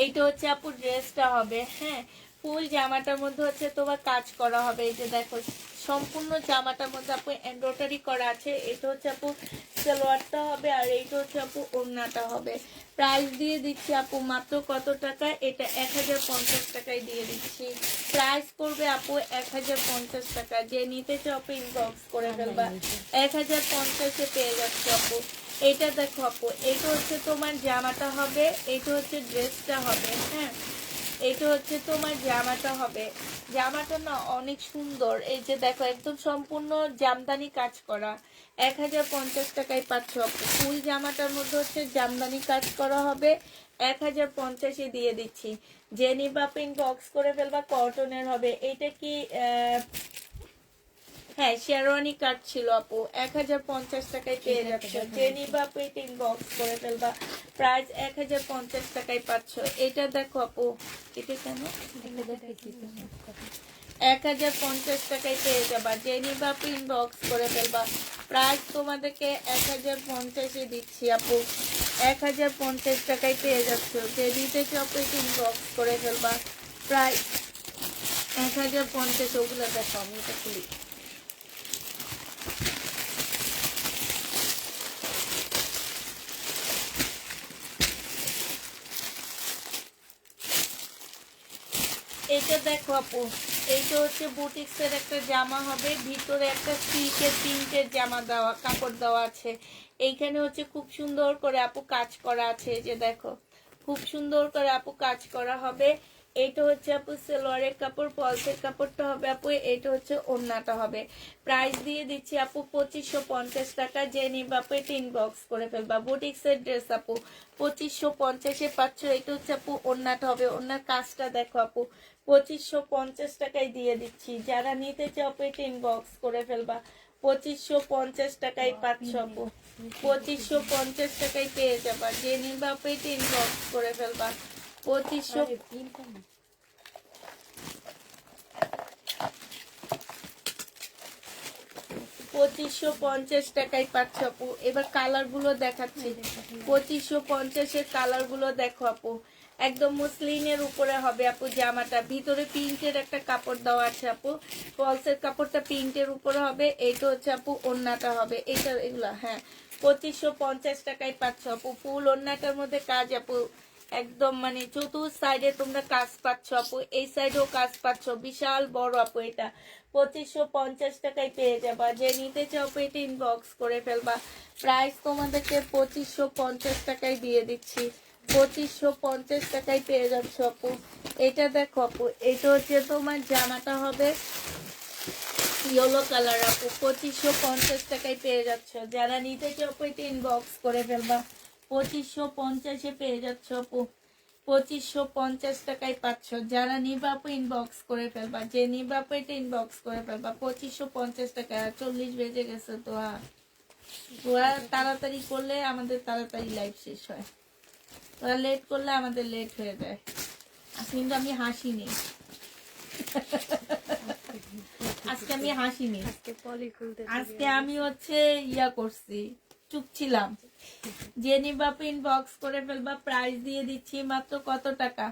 এইটা হচ্ছে আপু ড্রেসটা হবে। হ্যাঁ ফুল জামাটার মধ্যে হচ্ছে তোমার কাজ করা হবে। এই যে দেখো সম্পূর্ণ জামাটার মধ্যে আপু এমব্রয়ডারি করা আছে। এটা হচ্ছে আপু সালোয়ারটা হবে, আর এইটা হচ্ছে আপু ওড়নাটা হবে। প্রাইস দিয়ে দিচ্ছি আপু মাত্র কত টাকা, এটা 1050 টাকায় দিয়ে দিচ্ছি। প্রাইস করবে আপু 1050 টাকা, যে নিতে চাও আপু ইনবক্স করে ফেলবা। 1050-এ পেয়ে যাচ্ছে আপু। এটা দেখো আপু, এটা হচ্ছে তোমার জামাটা হবে, এটা হচ্ছে ড্রেসটা হবে। হ্যাঁ এটা হচ্ছে তোমার জামাটা হবে, জামাটা না অনেক সুন্দর। এই যে দেখো একদম সম্পূর্ণ জামদানি কাজ করা, 1050 টাকায় পাচ্ছ আপু। ফুল জামাটার মধ্যে হচ্ছে জামদানি কাজ করা হবে, 1050-এ দিয়ে দিচ্ছি। যে নিবা ইনবক্স করে ফেলবা, কটনের হবে। এটা কি হ্যাঁ শেরওয়ানি কাট ছিল আপু, 1050 টাকায় পেয়ে যাচ্ছে। যে নিবা আপু এটা ইনবক্স করে ফেলবা। প্রাইস 1050 টাকায় পাচ্ছ। এটা দেখো আপু, এটা কেন 1050 টাকায় পেয়ে যাবা। যে নিবা আপু ইনবক্স করে ফেলবা। প্রাইস তোমাদেরকে 1050-এ দিচ্ছি আপু, 1050 টাকায় পেয়ে যাচ্ছ। যে নিতে চাও আপু এটা ইনবক্স করে ফেলবা। প্রাইস 1050। ওগুলো দেখো আমি এটা খুলি, এটা দেখো আপু, এইটা হচ্ছে বুটিক্সের একটা জামা হবে, ভিতরে একটা সিল্কের প্রিন্টের জামা দেওয়া, কাপড় দেওয়া আছে। এইখানে হচ্ছে খুব সুন্দর করে আপু কাজ করা আছে, এই যে দেখো খুব সুন্দর করে আপু কাজ করা হবে। এইটা হচ্ছে আপু সেলোয়ারের কাপড়, পলসের কাপড়টা হবে আপু, এটা হচ্ছে ওড়নাটা হবে। প্রাইস দিয়ে দিচ্ছি আপু 2550 টাকা। যে নিবা আপু এটা ইনবক্স করে ফেলবা। বুটিক্সের ড্রেস আপু 2550-এ পাচ্ছ। এটা হচ্ছে আপু ওড়নাটা হবে, ওড়নার কাজটা দেখো আপু 2550 টাকায় দিয়ে দিচ্ছি। যারা নিতে চাও আপু এটা ইনবক্স করে ফেলবা। 2550 টাকায় পাচ্ছ আপু, 2550 টাকায় পেয়ে যাবা। যে নিবা আপু এটা ইনবক্স করে ফেলবা। 2500 আরে পিনটা না। 2550 টাকায় পাচ্ছ আপু। এবার কালার গুলো দেখাচ্ছি। 2550-এর কালার গুলো দেখো আপু, একদম মুসলিনের উপরে হবে আপু জামাটা। ভিতরে প্রিন্টের একটা কাপড় দেওয়া আছে আপু, ফলসের কাপড়টা প্রিন্টের উপরে হবে। এইটা হচ্ছে আপু ওড়নাটা হবে। এটা এগুলা হ্যাঁ 2550 টাকায় পাচ্ছ আপু। ফুল ওড়নাটার মধ্যে কাজ আপু, একদম মানে চতুর সাইডে তোমরা কাজ পাচ্ছ আপু, এই সাইডেও কাজ পাচ্ছ, বিশাল বড় আপু। এটা 2550 টাকায় পেয়ে যাবা। যে নিতে চাও আপু এটা ইনবক্স করে ফেলবা। প্রাইস তোমাদেরকে 2550 টাকায় দিয়ে দিচ্ছি। 2550 টাকায় পেয়ে যাচ্ছ আপু। এটা দেখো আপু, এটা হচ্ছে তোমার জামাটা হবে ইয়েলো কালার আপু, 2550 টাকায় পেয়ে যাচ্ছ। যারা নিতে চাও আপু এটা ইনবক্স করে ফেলবা। 2550-এ পেয়ে যাচ্ছ আপু, 2550 টাকায় পাচ্ছ। যারা নিবা আপু ইনবক্স করে ফেলবা। যে নিবা আপু এটা ইনবক্স করে ফেলবা। 2550 টাকা। 40 বেজে গেছে তো তোরা তাড়াতাড়ি করলে আমাদের তাড়াতাড়ি লাইভ শেষ হয়, তোরা লেট করলে আমাদের লেট হয়ে যায়। কিন্তু আমি হাসিনি আজকে, আমি হাসিনি আজকে পলি খুলতে আজকে, আমি হচ্ছে ইয়া করছি, চুপ ছিলাম। যে নিবা ইনবক্স করে ফেলবা। প্রাইস দিয়ে দিচ্ছি মাত্র কত টাকা,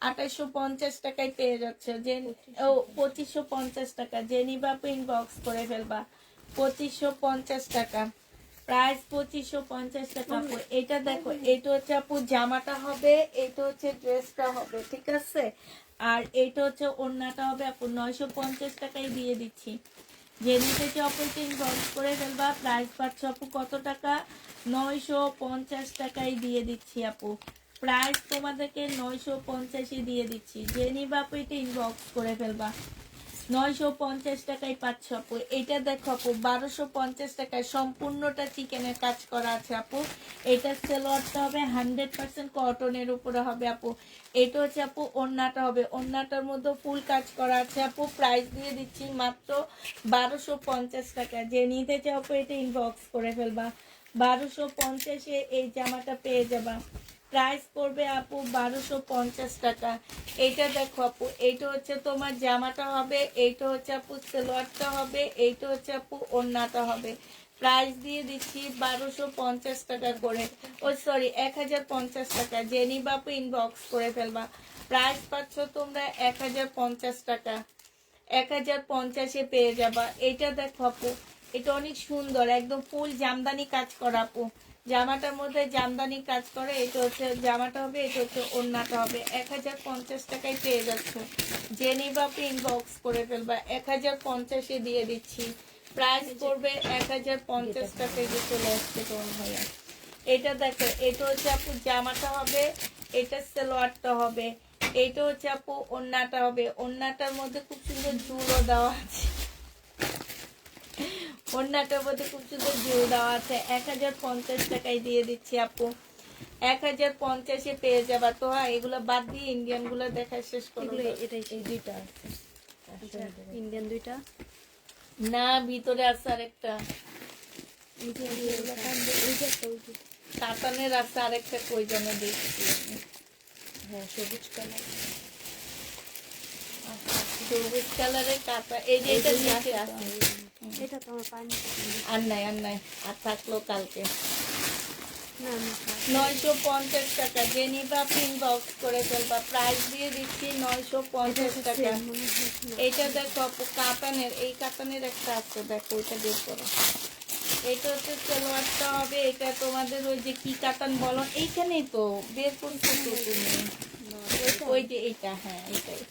2850 টাকায় পেয়ে যাচ্ছে। যে 2550 টাকা। যে নিবা ইনবক্স করে ফেলবা। 2550 টাকা প্রাইস, 2550 টাকা আপু। এটা দেখো, এটা হচ্ছে আপু জামাটা হবে, এটা হচ্ছে ড্রেসটা হবে, ঠিক আছে। আর এইটা হচ্ছে ওড়নাটা হবে আপু। 950 টাকায় দিয়ে দিচ্ছি। যে নিতে চাও আপু ইনবক্স করে ফেলবা। প্রাইস পাচ্ছ আপু কত টাকা, 950 টাকায় দিয়ে দিচ্ছি আপু। প্রাইস তোমাদেরকে 950-এ দিয়ে দিচ্ছি। যে নিবা আপু এটা ইনবক্স করে ফেলবা। 950 টাকায় পাচ্ছ আপু। এটা দেখো আপু 1250 টাকায় সম্পূর্ণটা চিকেনের কাজ করা আছে আপু। এটা সেলোয়ারটা হবে 100% কটনের উপরে হবে আপু। এটা হচ্ছে আপু ওড়নাটা হবে, ওড়নাটার মধ্যে ফুল কাজ করা আছে আপু। প্রাইস দিয়ে দিচ্ছি মাত্র 1250 টাকা। যে নিতে চাও আপু এটা ইনবক্স করে ফেলবা। 1250-এ এই জামাটা পেয়ে যাবা। প্রাইস পড়বে আপু 1250 টাকা। এইটা দেখো আপু, এইটা হচ্ছে তোমার জামাটা হবে, এইটা হচ্ছে আপু সালোয়ারটা হবে, এইটা হচ্ছে আপু ওড়নাটা হবে। প্রাইস দিয়ে দিচ্ছি 1250 টাকা করে, ও সরি 1050 টাকা। যে নিবা আপু ইনবক্স করে ফেলবা। প্রাইস পাচ্ছ তোমরা 1050 টাকা, 1050-এ পেয়ে যাবা। এইটা দেখো আপু, এটা অনেক সুন্দর, একদম ফুল জামদানি কাজ করা আপু। জামাটার মধ্যে জামদানি কাজ করে। এটা হচ্ছে জামাটা হবে, এটা হচ্ছে ওড়নাটা হবে। 1050 টাকায় পেয়ে যাচ্ছ। যে নিবা আপনি ইনবক্স করে ফেলবা। 1050-এ দিয়ে দিচ্ছি। প্রাইস করবে 1050 টাকায়। যে চলে আসছে তোমার ভাইয়া। এটা দেখো, এটা হচ্ছে আপু জামাটা হবে, এটা সালোয়ারটা হবে, এটা হচ্ছে আপু ওড়নাটা হবে। ওড়নাটার মধ্যে খুব সুন্দর ঝুলও দেওয়া আছে, ওড়নাটার মধ্যে খুব সুন্দর ঝুল দেওয়া আছে। 1050 টাকায় দিয়ে দিচ্ছি আপু। 1050-এ পেয়ে যাবা। তো হ্যাঁ, এগুলো বাদ দিয়ে ইন্ডিয়ান গুলো দেখা শেষ করবো। এগুলো এটাই এই দুইটা আছে। আচ্ছা, ইন্ডিয়ান দুইটা। না, ভিতরে আছে আরেকটা, এই যে এগুলো কান্দে, এই যে একটা ওই যে। কাতানের আছে আরেকটা, কই যেন দেখছি। হ্যাঁ সবুজ কালার। সবুজ কালারের কাতা, এই যে এটা নিচে আছে। এটা তো আমার পানি আর নাই, আর নাই, আর থাকলো কালকে। না, আমি খাই। 950 টাকা। যে নিবা ইনবক্স করে ফেলবা। প্রাইস দিয়ে দিচ্ছি 950 টাকা। মনে হচ্ছে না। এটা দেখো আপু কাতানের, এই কাতানের একটা আছে, দেখো ওইটা বের করো। এটা হচ্ছে সালোয়ারটা হবে, এটা তোমাদের ওই যে কি কাতান বলো, এইখানেই তো বের করছো তো তুমি। ওই যে এইটা, হ্যাঁ এইটাই।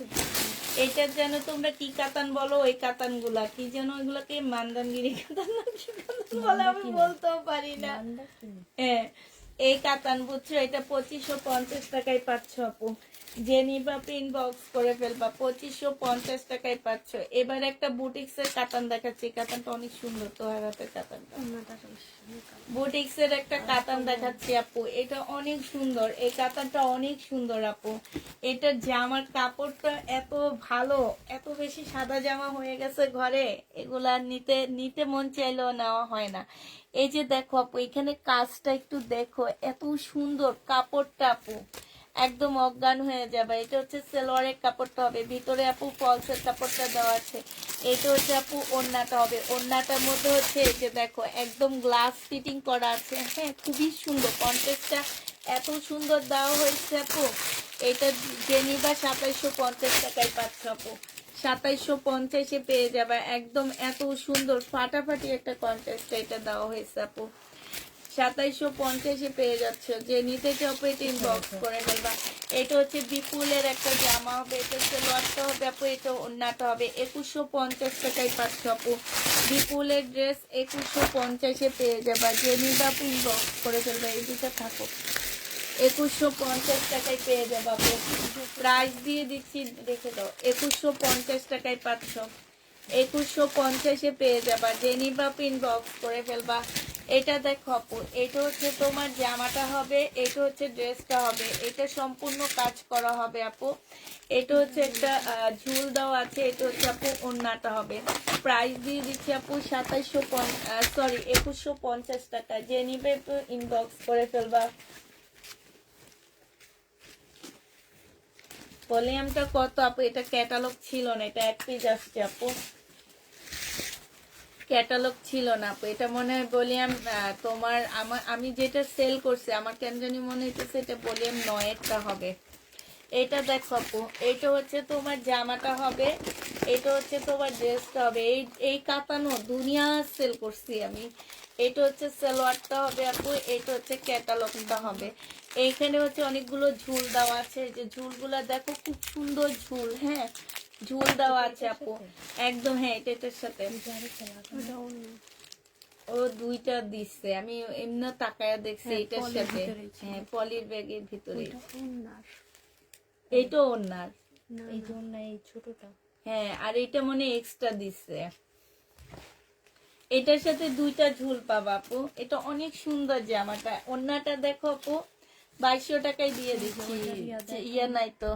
এটা যেন তোমরা কি কাতান বলো, ওই কাতান গুলা কি যেন, ওইগুলাকে মান্দানগিরি কাতান না কি কাতান বলে আমি বলতেও পারি না। হ্যাঁ, এই কাতান বুঝছো, এটা 2550 টাকায় পাচ্ছ আপু। যে নিবা প্রিন্ট বক্স করে ফেলবা, 2550 টাকায় পাচ্ছ। এবার একটা বুটিক্স এর কাতান দেখাচ্ছি, কাতানটা অনেক সুন্দর, তো হাতের কাতানটা অন্যটা হালকা। বুটিক্স এর একটা কাতান দেখাচ্ছি আপু, এটা অনেক সুন্দর, এই কাতানটা অনেক সুন্দর আপু। এটা জামার কাপড়টা এত ভালো, এত বেশি সাদা জামা হয়ে গেছে ঘরে, এগুলা নিতে নিতে মন চাইলেও নেওয়া হয় না। এই যে দেখো আপু, এখানে কাজটা একটু দেখো, এত সুন্দর কাপড়টা আপু, একদম অজ্ঞান হয়ে যাবে। এটা হচ্ছে সেলোয়ারের কাপড়টা হবে, ভিতরে আপু ফলসের কাপড়টা দেওয়া আছে। এটা হচ্ছে আপু ওড়নাটা হবে, ওড়নাটার মধ্যে হচ্ছে এই যে দেখো একদম গ্লাস ফিটিং করা আছে। হ্যাঁ, খুবই সুন্দর, কন্ট্রাস্টটা এত সুন্দর দেওয়া হয়েছে আপু। এটা যে নিবা 2750 টাকায় পাচ্ছ আপু, 2750 পেয়ে যাবে একদম। এত সুন্দর ফাটাফাটি একটা কন্ট্রাস্ট এটা দেওয়া হয়েছে আপু, 2750 পেয়ে যাচ্ছে। যে নিতে চাও পেট ইনবক্স করে ফেলবা। এটা হচ্ছে বিপুলের একটা জামা হবে, এটা হচ্ছে লটটা হবে আপু, এটা ওড়নাটা হবে। 2150 টাকায় পাচ্ছ আপু, বিপুলের ড্রেস 2150 পেয়ে যাবা। যে নিবা ইনবক্স করে ফেলবা, এই দুটো থাকো, 2150 টাকায় পেয়ে যাবা আপু। প্রাইস দিয়ে দিচ্ছি, দেখে দাও, 2150 টাকায় পাচ্ছ, 2150 পেয়ে যাবা। যে নিবা ইনবক্স করে ফেলবা। এটা দেখো আপু, এটা হচ্ছে তোমার জামাটা হবে, এটা হচ্ছে ড্রেসটা হবে, এটা সম্পূর্ণ কাজ করা হবে আপু। এটা হচ্ছে একটা ঝুল দেওয়া আছে, এটা হচ্ছে আপু ওড়নাটা হবে। প্রাইস দিয়ে দিচ্ছি আপু 2150 টাকা। যে নিবে ইনবক্স করে ফেলবা। ভলিউমটা কত আপু? এটা ক্যাটালগ ছিল না, এটা এক পিস আসছে আপু, ক্যাটালগ ছিল না আপু। এটা মনে হয় ভলিউম তোমার আমি যেটা সেল করছি, আমার কেন জানি মনে হইতেছে এটা ভলিউম 9 হবে। এটা দেখো আপু, এটা হচ্ছে তোমার জামাটা হবে, এটা হচ্ছে তোমার ড্রেসটা হবে। এই কাতানো দুনিয়া সেল করছি আমি। এটা হচ্ছে সালোয়ারটা হবে আপু, এটা হচ্ছে ক্যাটালগটা হবে। এইখানে হচ্ছে অনেকগুলো ঝুল দেওয়া আছে, এই যে ঝুলগুলা দেখো, খুব সুন্দর ঝুল। হ্যাঁ, ঝুল দেওয়া আছে আপু একদম। হ্যাঁ, এটার সাথে ওটা অন্য। ও দুইটা দিচ্ছে, আমি এমনি তাকায়া দেখছি হ্যাঁ, এটার পলির সাথে। ভিতরেই ছিল। হ্যাঁ, পলির ব্যাগের ভিতরে। ওইটা অন্যার। এইটা ওনার। না, এই না। জন্য এই ছোটটা হ্যাঁ, আর এটা মনে এক্সট্রা দিচ্ছে। এটার সাথে দুইটা ঝুল পাবা আপু, এটা অনেক সুন্দর জামাটা। ওড়নাটা দেখো আপু, 2200 টাকায় দিয়ে দিচ্ছি। ইয়া নাই তো।